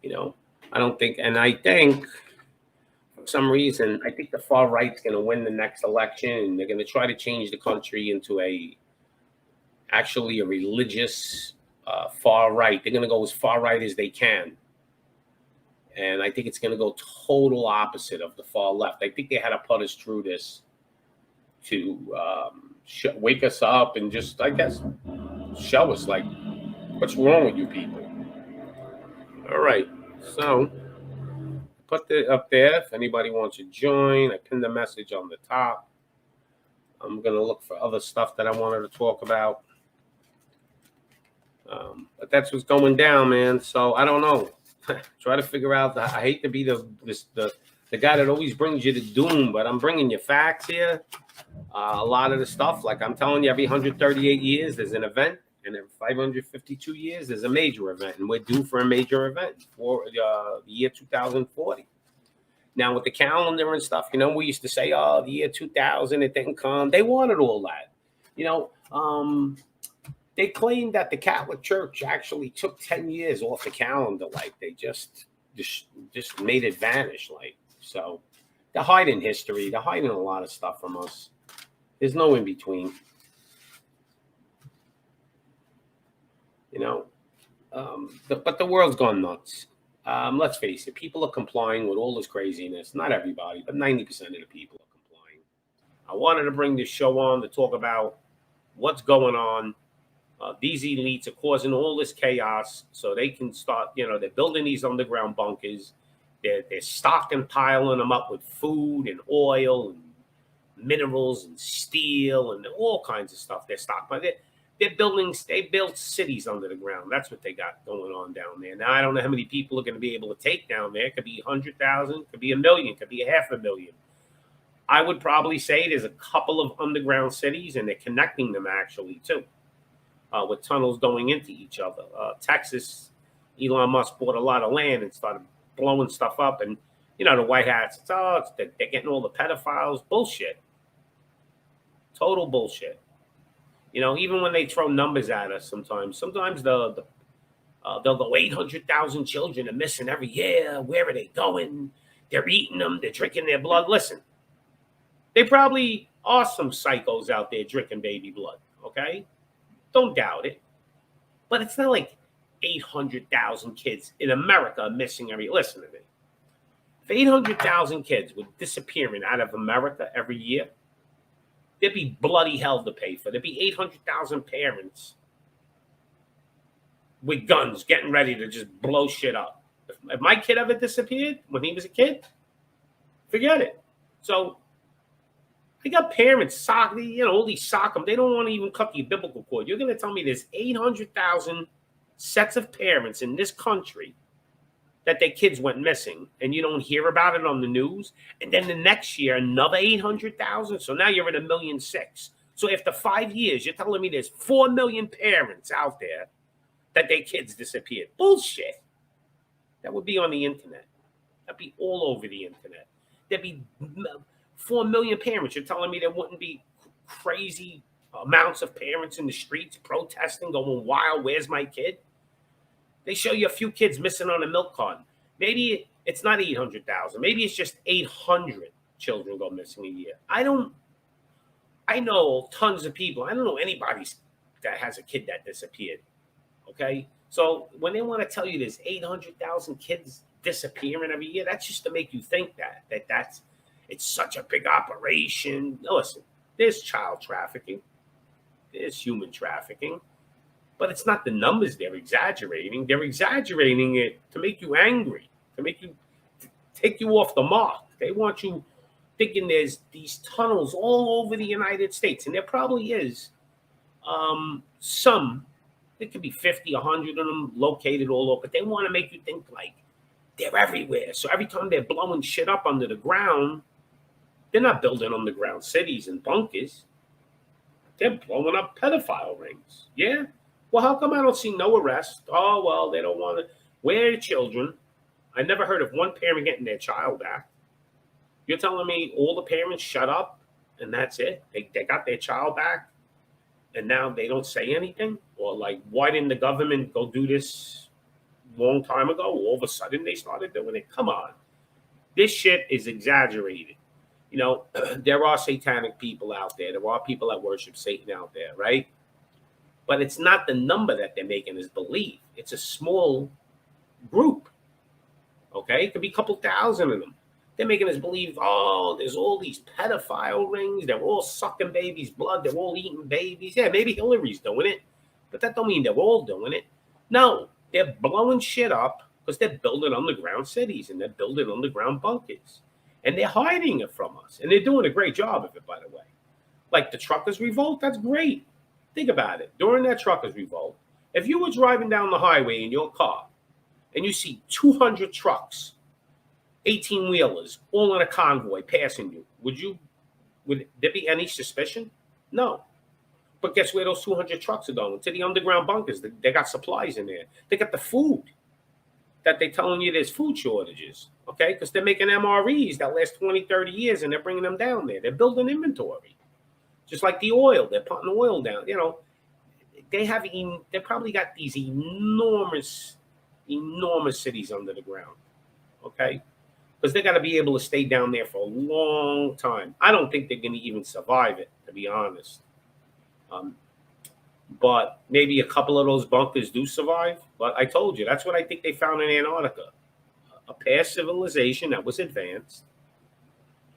I think for some reason, I think the far right's going to win the next election, and they're going to try to change the country into actually a religious far right. They're going to go as far right as they can. And I think it's going to go total opposite of the far left. I think they had to put us through this wake us up and just, I guess, show us like what's wrong with you people. All right, so put it up there if anybody wants to join. I pinned the message on the top. I'm gonna look for other stuff that I wanted to talk about, but that's what's going down, man. So I don't know. Try to figure out. I hate to be the guy that always brings you to doom, but I'm bringing you facts here. A lot of the stuff, like I'm telling you, every 138 years there's an event, and every 552 years there's a major event, and we're due for a major event for the year 2040. Now with the calendar and stuff, we used to say, oh, the year 2000, it didn't come. They wanted all that. They claimed that the Catholic Church actually took 10 years off the calendar. Like they just made it vanish. Like, so they're hiding history. They're hiding a lot of stuff from us. There's no in between. But the world's gone nuts. Let's face it, people are complying with all this craziness. Not everybody, but 90% of the people are complying. I wanted to bring this show on to talk about what's going on. These elites are causing all this chaos so they can start, they're building these underground bunkers. They're stockpiling them up with food and oil and minerals and steel and all kinds of stuff. They're stockpiling. They're building, they built cities under the ground. That's what they got going on down there. Now, I don't know how many people are going to be able to take down there. It could be 100,000, could be 1 million, could be 500,000. I would probably say there's a couple of underground cities, and they're connecting them actually too, with tunnels going into each other. Texas, Elon Musk bought a lot of land and started blowing stuff up. And, the White Hats, they're getting all the pedophiles. Bullshit. Total bullshit. Even when they throw numbers at us sometimes they'll go 800,000 children are missing every year. Where are they going? They're eating them. They're drinking their blood. Listen, they probably are some psychos out there drinking baby blood, okay? Don't doubt it. But it's not like 800,000 kids in America are missing every. Listen to me. If 800,000 kids were disappearing out of America every year, there'd be bloody hell to pay for. There'd be 800,000 parents with guns getting ready to just blow shit up. If my kid ever disappeared when he was a kid, forget it. So they got parents, all these sock them. They don't want to even cut the biblical cord. You're going to tell me there's 800,000 sets of parents in this country that their kids went missing, and you don't hear about it on the news. And then the next year, another 800,000. So now you're at 1.6 million. So after 5 years, you're telling me there's 4 million parents out there that their kids disappeared. Bullshit. That would be on the internet. That'd be all over the internet. There'd be 4 million parents. You're telling me there wouldn't be crazy amounts of parents in the streets protesting, going wild, where's my kid? They show you a few kids missing on a milk carton. Maybe it's not 800,000. Maybe it's just 800 children go missing a year. I know tons of people. I don't know anybody that has a kid that disappeared. Okay? So when they want to tell you there's 800,000 kids disappearing every year, that's just to make you think it's such a big operation. No, listen, there's child trafficking. There's human trafficking. But it's not the numbers they're exaggerating. They're exaggerating it to make you angry, to take you off the mark. They want you thinking there's these tunnels all over the United States. And there probably is some, it could be 50, 100 of them located all over. But they want to make you think like they're everywhere. So every time they're blowing shit up under the ground, they're not building underground cities and bunkers. They're blowing up pedophile rings. Yeah? Well, how come I don't see no arrest? Oh, well, they don't want to. Where are the children? I never heard of one parent getting their child back. You're telling me all the parents shut up and that's it? They got their child back and now they don't say anything? Or like, why didn't the government go do this long time ago? All of a sudden they started doing it? Come on. This shit is exaggerated. There are satanic people out there. There are people that worship Satan out there, right? But it's not the number that they're making as belief. It's a small group. Okay? It could be a couple thousand of them. They're making us believe, oh, there's all these pedophile rings. They're all sucking babies' blood. They're all eating babies. Yeah, maybe Hillary's doing it, but that don't mean they're all doing it. No, they're blowing shit up because they're building underground cities and they're building underground bunkers. And they're hiding it from us. And they're doing a great job of it, by the way. Like the truckers' revolt, that's great. Think about it. During that truckers' revolt, if you were driving down the highway in your car and you see 200 trucks, 18-wheelers, all in a convoy passing you, would there be any suspicion? No. But guess where those 200 trucks are going? To the underground bunkers. They got supplies in there. They got the food that they're telling you there's food shortages, okay? Because they're making MREs that last 20, 30 years, and they're bringing them down there. They're building inventory. Just like the oil. They're putting oil down. You know, they probably got these enormous cities under the ground, okay? Because they got to be able to stay down there for a long time. I don't think they're going to even survive it, to be honest. But maybe a couple of those bunkers do survive. But I told you, that's what I think they found in Antarctica. A past civilization that was advanced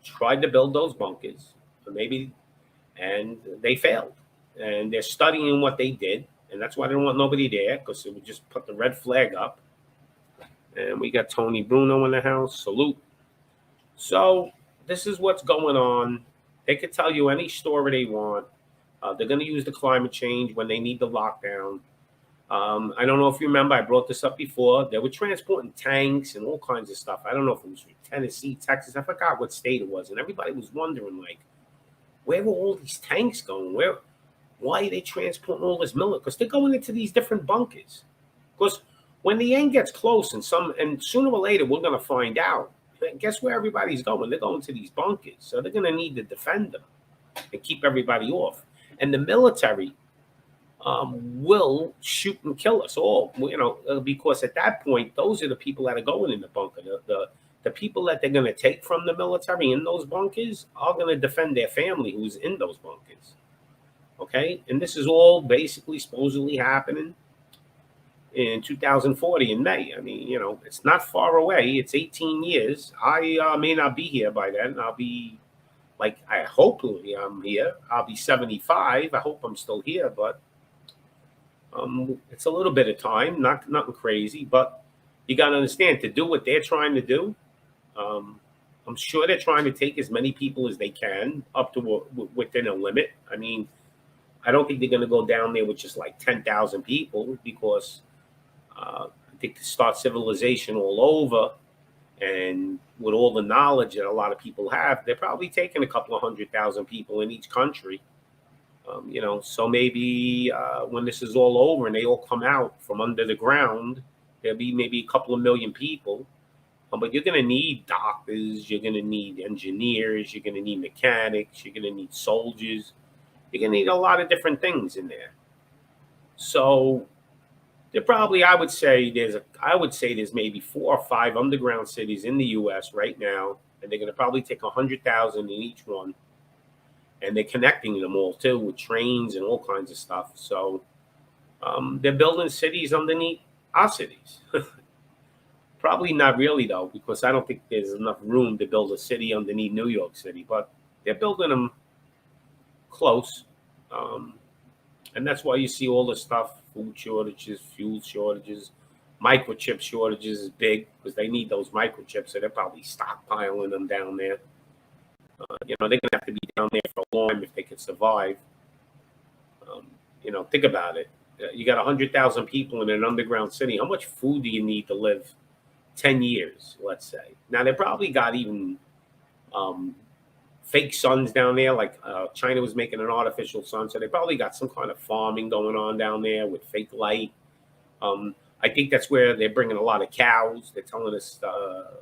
tried to build those bunkers, and they failed. And they're studying what they did. And that's why they don't want nobody there, because it would just put the red flag up. And we got Tony Bruno in the house. Salute. So this is what's going on. They could tell you any story they want. They're going to use the climate change when they need the lockdown. I don't know if you remember, I brought this up before. They were transporting tanks and all kinds of stuff. I don't know if it was from Tennessee, Texas. I forgot what state it was. And everybody was wondering, like, where were all these tanks going? Why are they transporting all this millet? Because they're going into these different bunkers. Because when the end gets close, and sooner or later we're going to find out. Guess where everybody's going? They're going to these bunkers. So they're going to need to defend them and keep everybody off. And the military will shoot and kill us all, because at that point, those are the people that are going in the bunker. The people that they're going to take from the military in those bunkers are going to defend their family who's in those bunkers. Okay? And this is all basically supposedly happening in 2040 in May. I mean, it's not far away. It's 18 years. I may not be here by then. I'll be, hopefully I'm here. I'll be 75. I hope I'm still here, but it's a little bit of time, nothing crazy, but you got to understand, to do what they're trying to do, I'm sure they're trying to take as many people as they can up to within a limit. I mean, I don't think they're going to go down there with just like 10,000 people, because I think to start civilization all over, and with all the knowledge that a lot of people have, they're probably taking a couple of 100,000 people in each country. So maybe when this is all over and they all come out from under the ground, there'll be maybe a couple of million people. But you're going to need doctors, you're going to need engineers, you're going to need mechanics, you're going to need soldiers. You're going to need a lot of different things in there. So there probably, I would say there's maybe 4 or 5 underground cities in the U.S. right now, and they're going to probably take 100,000 in each one. And they're connecting them all too with trains and all kinds of stuff. So they're building cities underneath our cities. Probably not really, though, because I don't think there's enough room to build a city underneath New York City. But they're building them close. And that's why you see all this stuff, food shortages, fuel shortages, microchip shortages is big, because they need those microchips. So they're probably stockpiling them down there. They're going to have to be down there for a long time if they can survive. Think about it. You got 100,000 people in an underground city. How much food do you need to live 10 years, let's say? Now, they probably got even fake suns down there. Like China was making an artificial sun. So they probably got some kind of farming going on down there with fake light. I think that's where they're bringing a lot of cows. They're telling us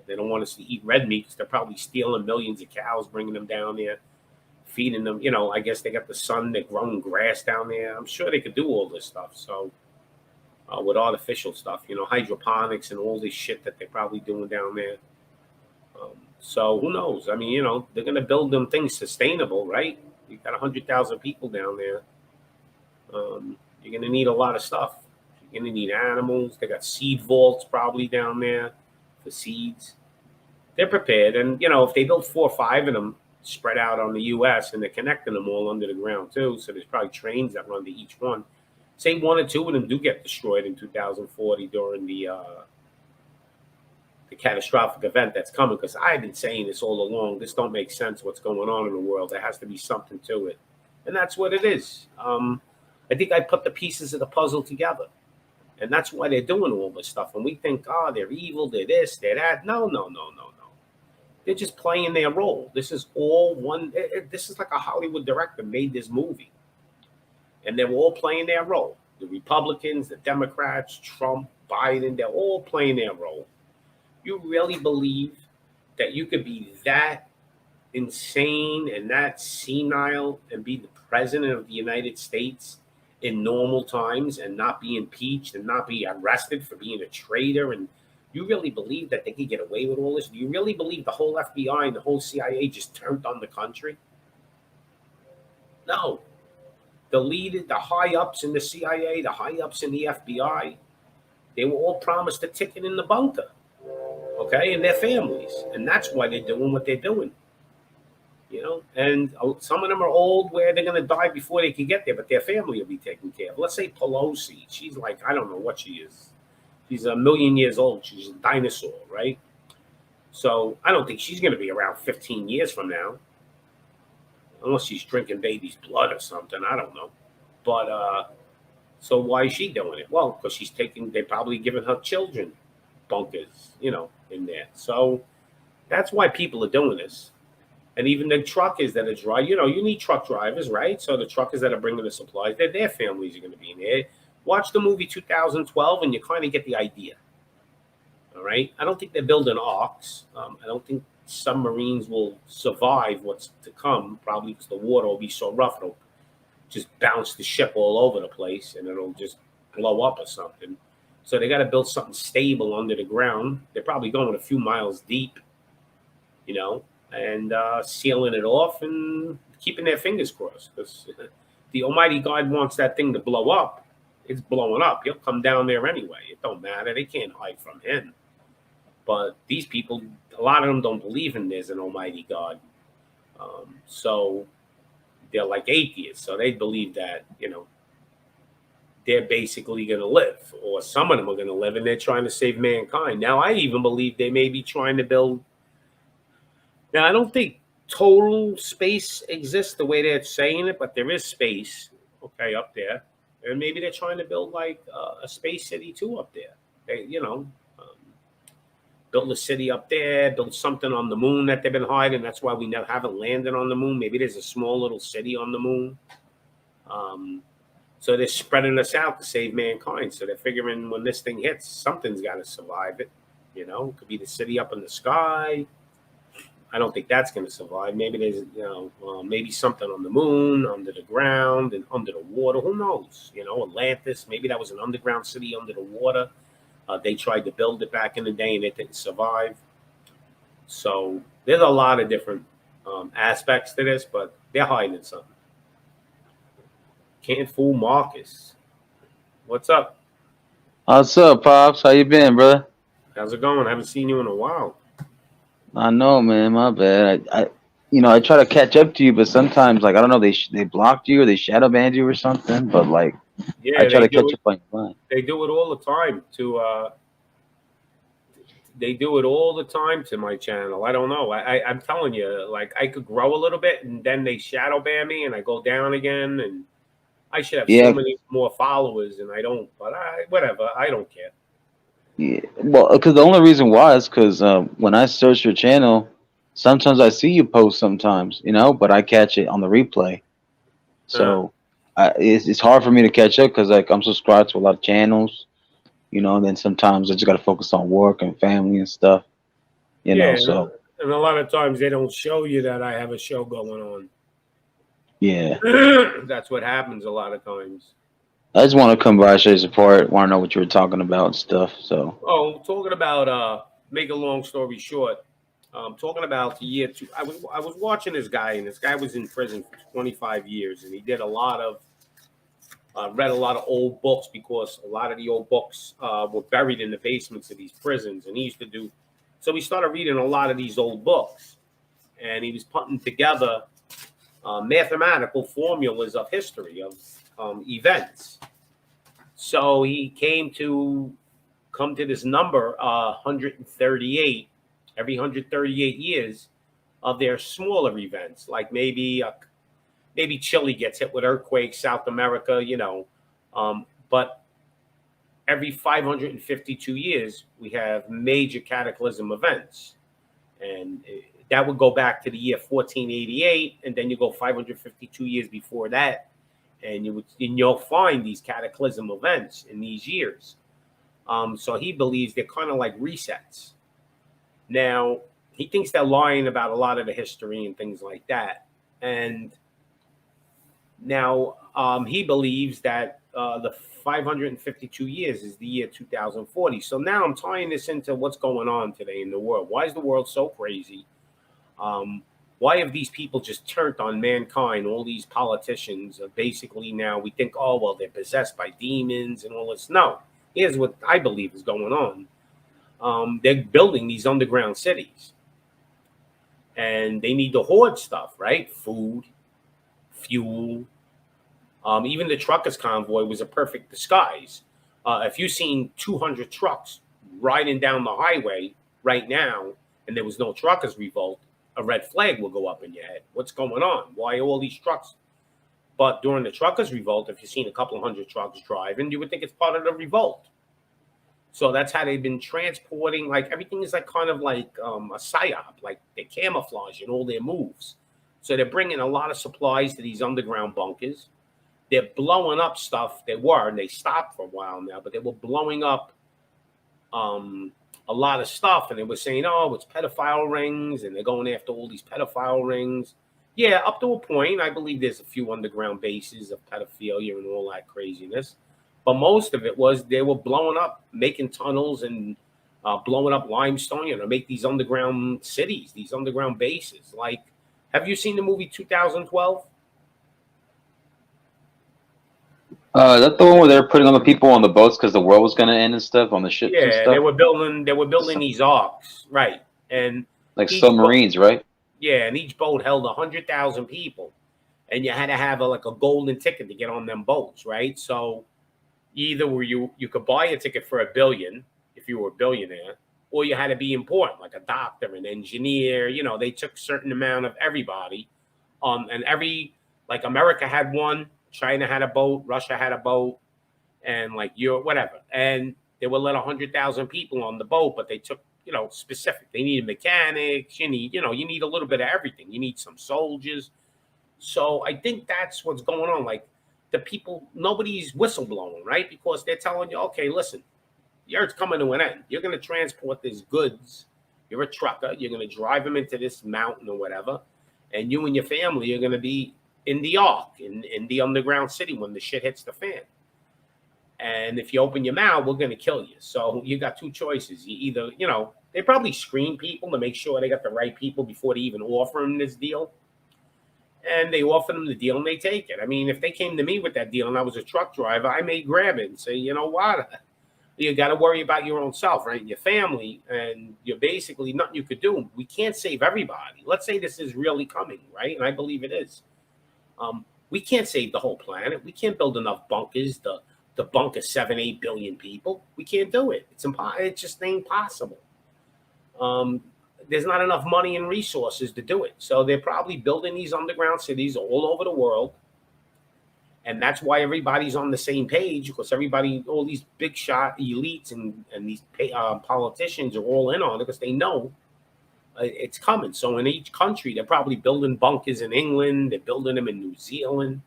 they don't want us to eat red meat, because they're probably stealing millions of cows, bringing them down there, feeding them. I guess they got the sun, they're growing grass down there. I'm sure they could do all this stuff. So with artificial stuff, hydroponics and all this shit that they're probably doing down there. So who knows? I mean, they're going to build them things sustainable, right? You got 100,000 people down there. You're going to need a lot of stuff. You're going to need animals. They got seed vaults probably down there for seeds. They're prepared, and if they build 4 or 5 of them spread out on the U.S. and they're connecting them all under the ground too, so there's probably trains that run to each one. Say 1 or 2 of them do get destroyed in 2040 during the catastrophic event that's coming. Because I've been saying this all along. This don't make sense. What's going on in the world? There has to be something to it, and that's what it is. I think I put the pieces of the puzzle together. And that's why they're doing all this stuff. And we think, oh, they're evil, they're this, they're that. No. They're just playing their role. This is all one. This is like a Hollywood director made this movie. And they're all playing their role. The Republicans, the Democrats, Trump, Biden, they're all playing their role. You really believe that you could be that insane and that senile and be the president of the United States in normal times and not be impeached and not be arrested for being a traitor? And you really believe that they could get away with all this? Do you really believe the whole FBI and the whole CIA just turned on the country? No. The leader, the high ups in the CIA, the high ups in the FBI, they were all promised a ticket in the bunker, okay, and their families. And that's why they're doing what they're doing. And some of them are old where they're going to die before they can get there, but their family will be taken care of. Let's say Pelosi. She's like, I don't know what she is. She's 1,000,000 years old. She's a dinosaur, right? So I don't think she's going to be around 15 years from now. Unless she's drinking baby's blood or something. I don't know. But so why is she doing it? Well, because they're probably giving her children bunkers, in there. So that's why people are doing this. And even the truckers that are driving, you need truck drivers, right? So the truckers that are bringing the supplies, their families are going to be in there. Watch the movie 2012 and you kind of get the idea. All right? I don't think they're building arcs. I don't think submarines will survive what's to come, probably because the water will be so rough it'll just bounce the ship all over the place and it'll just blow up or something. So they got to build something stable under the ground. They're probably going a few miles deep, and sealing it off and keeping their fingers crossed, because the Almighty God wants that thing to blow up. It's blowing up. He'll come down there anyway. It don't matter. They can't hide from him. But these people, a lot of them don't believe in there's an Almighty God. So they're like atheists. So they believe that, they're basically going to live, or some of them are going to live, and they're trying to save mankind. Now, I even believe they may be trying to build. Now, I don't think total space exists the way they're saying it, but there is space, okay, up there. And maybe they're trying to build like a space city too up there. They, build a city up there, build something on the moon that they've been hiding. That's why we never haven't landed on the moon. Maybe there's a small little city on the moon. So they're spreading us out to save mankind. So they're figuring when this thing hits, something's got to survive it. It could be the city up in the sky. I don't think that's going to survive. Maybe there's, maybe something on the moon, under the ground, and under the water. Who knows? Atlantis. Maybe that was an underground city under the water. They tried to build it back in the day, and it didn't survive. So there's a lot of different aspects to this, but they're hiding something. Can't fool Marcus. What's up? What's up, Pops? How you been, brother? How's it going? I haven't seen you in a while. I know, man. My bad. I try to catch up to you, but sometimes, like, I don't know, they blocked you or they shadow banned you or something. But like, I Yeah, try they to do catch it. up on your line. They do it all the time they do it all the time to my channel. I don't know. I'm telling you, like, I could grow a little bit and then they shadow ban me and I go down again, and I should have so Yeah, many more followers and I don't, but whatever. I don't care. yeah. Well, because the only reason why is because when I search your channel, sometimes I see you post sometimes, but I catch it on the replay. Uh, So it's hard for me to catch up because like I'm subscribed to a lot of channels, and then sometimes I just got to focus on work and family and stuff, yeah, So and a lot of times they don't show you that I have a show going on. yeah. That's what happens a lot of times. I just want to come by, show you support, want to know what you were talking about and stuff. So Oh, talking about make a long story short, talking about the year two. I was watching this guy, and this guy was in prison for 25 years, and he did a lot of read a lot of old books, because a lot of the old books were buried in the basements of these prisons, and he used to do So he started reading a lot of these old books, and he was putting together mathematical formulas of history of events. So he come to this number 138 every 138 years of their smaller events, like maybe Chile gets hit with earthquakes, South America, but every 552 years we have major cataclysm events, and that would go back to the year 1488, and then you go 552 years before that, and you'll find these cataclysm events in these years. So he believes they're kind of like resets. Now, he thinks they're lying about a lot of the history and things like that. And now he believes that the 552 years is the year 2040. So now I'm tying this into what's going on today in the world. Why is the world so crazy? Why have these people just turned on mankind? All these politicians are basically now we think, oh, well, they're possessed by demons and all this. No, here's what I believe is going on. They're building these underground cities, and they need to hoard stuff, right? Food, fuel. Even the truckers convoy was a perfect disguise. If you've seen 200 trucks riding down the highway right now, and there was no truckers revolt, a red flag will go up in your head. What's going on? Why are all these trucks? But during the truckers revolt, if you've seen a couple of hundred trucks driving, you would think it's part of the revolt. So that's how they've been transporting. Like everything is like kind of like a psyop, like they camouflage in all their moves. So they're bringing a lot of supplies to these underground bunkers. They're blowing up stuff. And they stopped for a while now, but they were blowing up a lot of stuff, and they were saying, oh, it's pedophile rings, and they're going after all these pedophile rings. Yeah, up to a point. I believe there's a few underground bases of pedophilia and all that craziness. But most of it was they were blowing up, making tunnels and blowing up limestone, to make these underground cities, these underground bases. Like, have you seen the movie 2012? That's the one where they're putting all the people on the boats because the world was going to end and stuff on the ships and Yeah, stuff. they were building these arcs, right? And like submarines, right? Yeah, and each boat held 100,000 people, and you had to have a golden ticket to get on them boats, right? So either you could buy a ticket for $1 billion if you were a billionaire, or you had to be important, like a doctor, an engineer. They took a certain amount of everybody, and like America had one. China had a boat, Russia had a boat, and like Europe, whatever. And they would let 100,000 people on the boat, but they took, specific. They needed mechanics. You need a little bit of everything. You need some soldiers. So I think that's what's going on. Like the people, nobody's whistleblowing, right? Because they're telling you, okay, listen, the earth's coming to an end. You're going to transport these goods. You're a trucker. You're going to drive them into this mountain or whatever. And you and your family are going to be in the ark, in the underground city when the shit hits the fan. And if you open your mouth, we're going to kill you. So you got two choices. You either, they probably screen people to make sure they got the right people before they even offer them this deal. And they offer them the deal and they take it. I mean, if they came to me with that deal and I was a truck driver, I may grab it and say, you know what? You got to worry about your own self, right? Your family, and you're basically nothing you could do. We can't save everybody. Let's say this is really coming, right? And I believe it is. We can't save the whole planet. We can't build enough bunkers to bunker 7-8 billion people. We can't do it. It's just ain't possible. There's not enough money and resources to do it. So they're probably building these underground cities all over the world. And that's why everybody's on the same page, because all these big shot elites and these politicians are all in on it because they know it's coming. So in each country, they're probably building bunkers in England. They're building them in New Zealand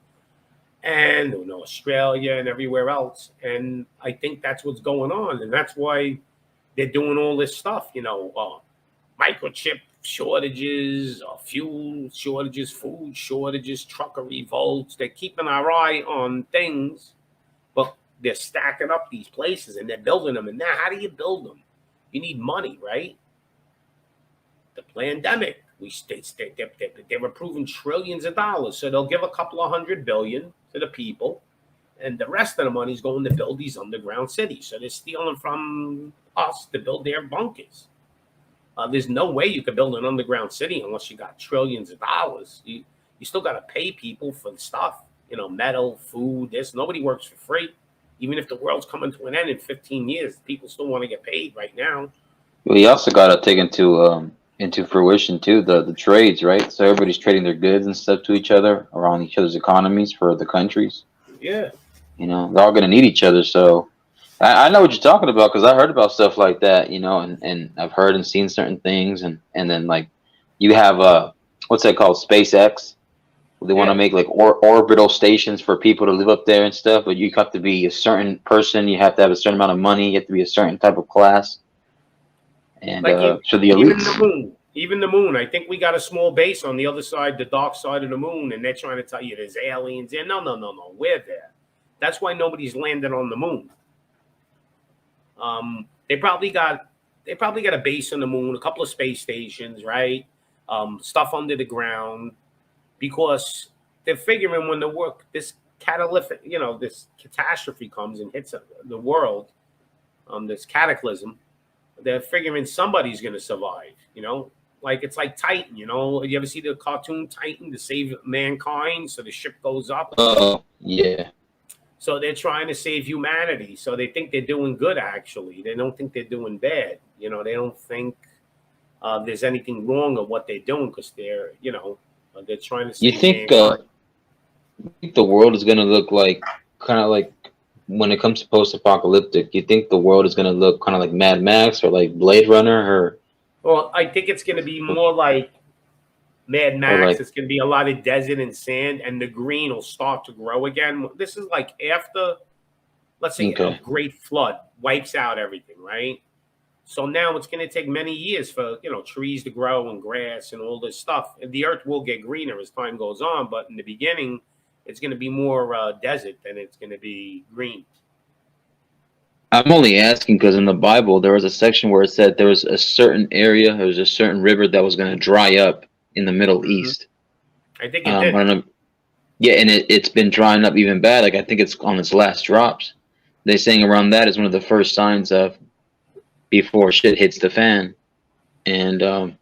and in Australia and everywhere else. And I think that's what's going on. And that's why they're doing all this stuff, microchip shortages, fuel shortages, food shortages, trucker revolts. They're keeping our eye on things, but they're stacking up these places and they're building them. And now, how do you build them? You need money, right? The pandemic, they were approving trillions of dollars. So they'll give a couple of $100 billion to the people, and the rest of the money is going to build these underground cities. So they're stealing from us to build their bunkers. There's no way you could build an underground city unless you got trillions of dollars. You still got to pay people for the stuff, metal, food. This nobody works for free. Even if the world's coming to an end in 15 years, people still want to get paid right now. Well, you also got to take into fruition too the trades, right? So everybody's trading their goods and stuff to each other around each other's economies for the countries. Yeah. They're all going to need each other. So I know what you're talking about because I heard about stuff like that, and I've heard and seen certain things, and then like you have what's that called, SpaceX. They want to Yeah. make like orbital stations for people to live up there and stuff, but you have to be a certain person. You have to have a certain amount of money. You have to be a certain type of class, and Like so the even elites. the moon, even the moon. I think we got a small base on the other side, the dark side of the moon, and they're trying to tell you there's aliens there. No, no, no, no. We're there. That's why nobody's landed on the moon. They probably got a base on the moon, a couple of space stations, right? Stuff under the ground, because they're figuring when this catalytic, this catastrophe comes and hits the world, this cataclysm, they're figuring somebody's going to survive. Like it's like Titan. You ever see the cartoon Titan to save mankind? So the ship goes up. Oh yeah. So they're trying to save humanity. So they think they're doing good, actually. They don't think they're doing bad. They don't think there's anything wrong with what they're doing because they're trying to You save think mankind. the world is gonna look like kind of like when it comes to post-apocalyptic? You think the world is gonna look kind of like Mad Max or like Blade Runner or Well, I think it's going to be more like Mad Max. like It's going to be a lot of desert and sand, and the green will start to grow again. This is like after, let's say, okay? a great flood wipes out everything, right? So now it's going to take many years for trees to grow and grass and all this stuff. And the earth will get greener as time goes on, but in the beginning, it's going to be more desert than it's going to be green. I'm only asking because in the Bible there was a section where it said there was a certain area, there was a certain river that was going to dry up in the Middle Mhm. East. I think it I did. don't know. Yeah, and it's been drying up even bad. Like I think it's on its last drops. They're saying around that is one of the first signs of before shit hits the fan, and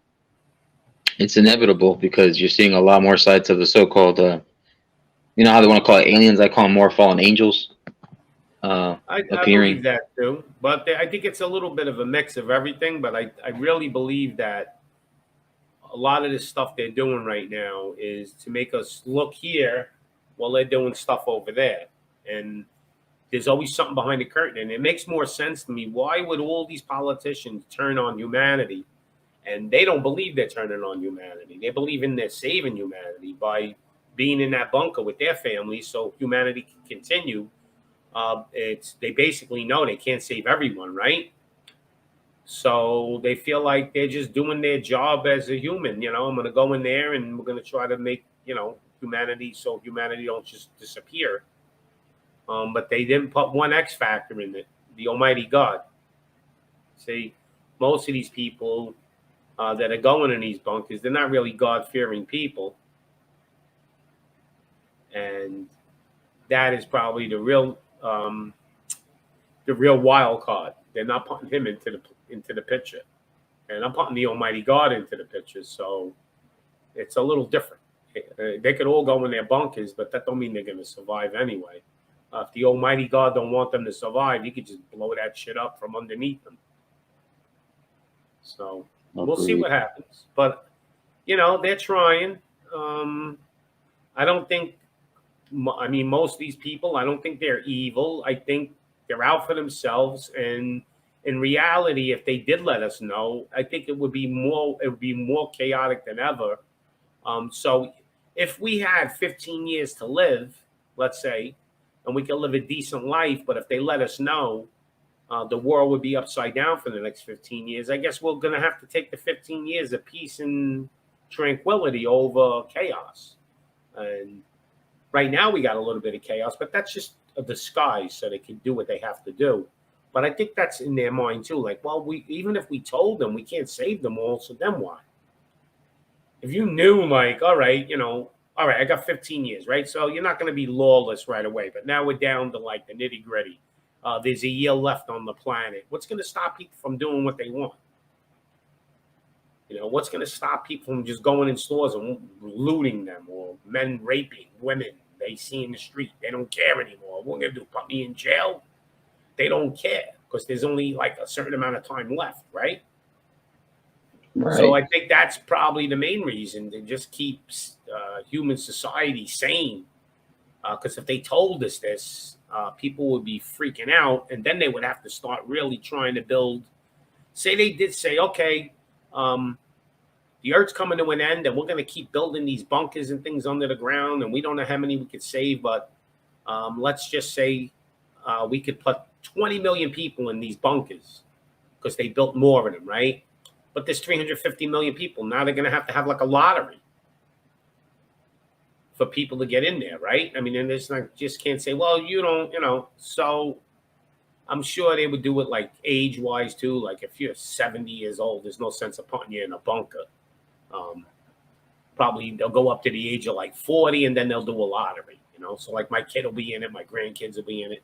it's inevitable because you're seeing a lot more sites of the so-called, how they want to call it, aliens. I call them more fallen angels I believe appearing. that too, but I think it's a little bit of a mix of everything. But I really believe that a lot of this stuff they're doing right now is to make us look here while they're doing stuff over there. And there's always something behind the curtain. And it makes more sense to me. Why would all these politicians turn on humanity? And they don't believe they're turning on humanity. They believe in they're saving humanity by being in that bunker with their families so humanity can continue. They basically know they can't save everyone, right? So they feel like they're just doing their job as a human. I'm going to go in there and we're going to try to make humanity so humanity don't just disappear. But they didn't put one X factor in it, the Almighty God. See, most of these people that are going in these bunkers, they're not really God-fearing people, and that is probably the real wild card. They're not putting him into the picture, and I'm putting the Almighty God into the picture. So it's a little different. They could all go in their bunkers, but that don't mean they're going to survive anyway. If the Almighty God don't want them to survive, He could just blow that shit up from underneath them. So we'll see what happens. But they're trying. I don't think. I mean, most of these people, I don't think they're evil. I think they're out for themselves. And in reality, if they did let us know, I think it would be more chaotic than ever. So if we had 15 years to live, let's say, and we could live a decent life, but if they let us know, the world would be upside down for the next 15 years. I guess we're going to have to take the 15 years of peace and tranquility over chaos. And right now we got a little bit of chaos, but that's just a disguise so they can do what they have to do. But I think that's in their mind too. Like, well, even if we told them we can't save them all, so then why? If you knew, like, all right, all right, I got 15 years, right? So you're not going to be lawless right away. But now we're down to like the nitty gritty. There's a year left on the planet. What's going to stop people from doing what they want? You know, what's going to stop people from just going in stores and looting them, or men raping women they see in the street? They don't care anymore. What are going to do? Put me in jail? They don't care because there's only like a certain amount of time left, right? Right. So I think that's probably the main reason to just keep human society sane. Because if they told us this, people would be freaking out, and then they would have to start really trying to build. Say they did say, okay, the Earth's coming to an end, and we're going to keep building these bunkers and things under the ground, and we don't know how many we could save, but let's just say we could put 20 million people in these bunkers because they built more of them, right? But there's 350 million people. Now they're going to have like a lottery for people to get in there, right? I mean, and it's not, just can't say, well, you don't, you know. So I'm sure they would do it like age-wise too. Like if you're 70 years old, there's no sense of putting you in a bunker. Probably they'll go up to the age of like 40, and then they'll do a lottery, you know. So like my kid will be in it, my grandkids will be in it.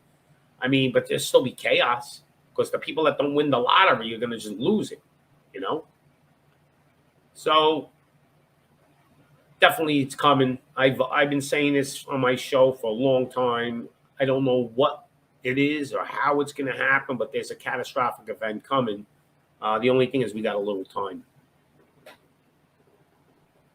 I mean, but there'll still be chaos because the people that don't win the lottery are going to just lose it, you know. So definitely it's coming. I've been saying this on my show for a long time. I don't know what it is or how it's going to happen, but there's a catastrophic event coming. The only thing is we got a little time.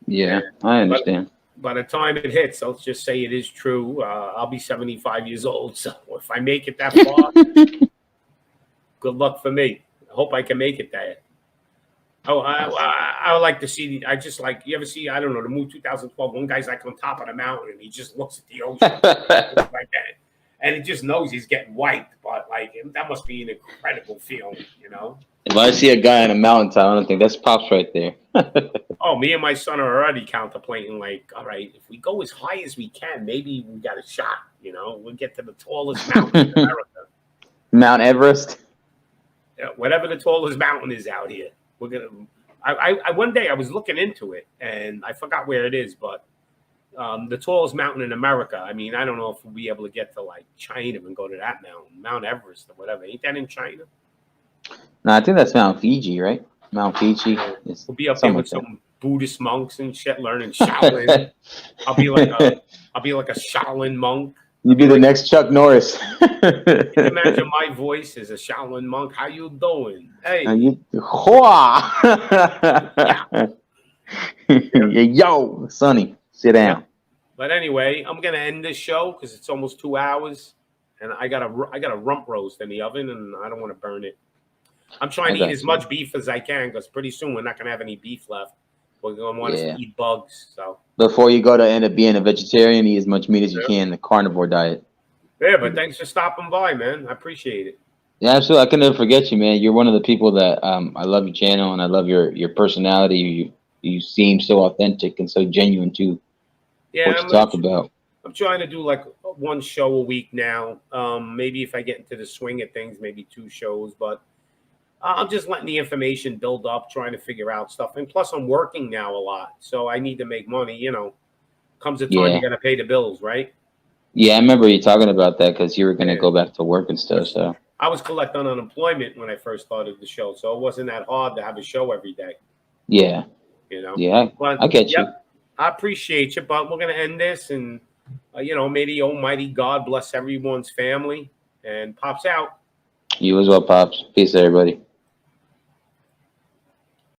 Yeah, I understand. By the time it hits, let's just say it is true. I'll be 75 years old. So if I make it that far, good luck for me. I hope I can make it there. Oh, I would like to see. I just like, you ever see, I don't know, the movie 2012. One guy's like on top of the mountain and he just looks at the ocean like that, and he just knows he's getting wiped. But like, that must be an incredible feeling, you know. If I see a guy on a mountaintop, I don't think that's Pops right there. Oh, me and my son are already contemplating, like, all right, if we go as high as we can, maybe we got a shot, you know. We'll get to the tallest mountain in America. Mount Everest? Yeah, whatever the tallest mountain is out here. We're going to, I one day I was looking into it, and I forgot where it is, but the tallest mountain in America, I mean, I don't know if we'll be able to get to, like, China and go to that mountain, Mount Everest or whatever. Ain't that in China? No, I think that's Mount Fiji, right? Mount Fiji. We'll be up there with some Buddhist monks and shit, learning Shaolin. I'll be like a Shaolin monk. You'd be the next Chuck Norris. Imagine my voice as a Shaolin monk. How you doing? Hey. Yo, Sonny, sit down. But anyway, I'm gonna end this show because it's almost 2 hours, and I got a rump roast in the oven, and I don't want to burn it. I'm trying to eat as much beef as I can because pretty soon we're not gonna have any beef left. We're gonna want to eat bugs. So before you go to end up being a vegetarian, eat as much meat as you can. The carnivore diet. Yeah, but thanks for stopping by, man. I appreciate it. Yeah, absolutely. I can never forget you, man. You're one of the people that I love your channel, and I love your personality. You seem so authentic and so genuine too. Yeah, what you talk about. I'm trying to do like one show a week now. Maybe if I get into the swing of things, maybe 2 shows, but I'm just letting the information build up, trying to figure out stuff. And plus, I'm working now a lot, so I need to make money. You know, comes a time you got to pay the bills, right? Yeah, I remember you talking about that because you were going to go back to work and stuff. So I was collecting unemployment when I first started the show, so it wasn't that hard to have a show every day. Yeah. You know. Yeah, I get you. I appreciate you, but we're going to end this, and you know, may the Almighty God bless everyone's family. And Pops out. You as well, Pops. Peace, everybody.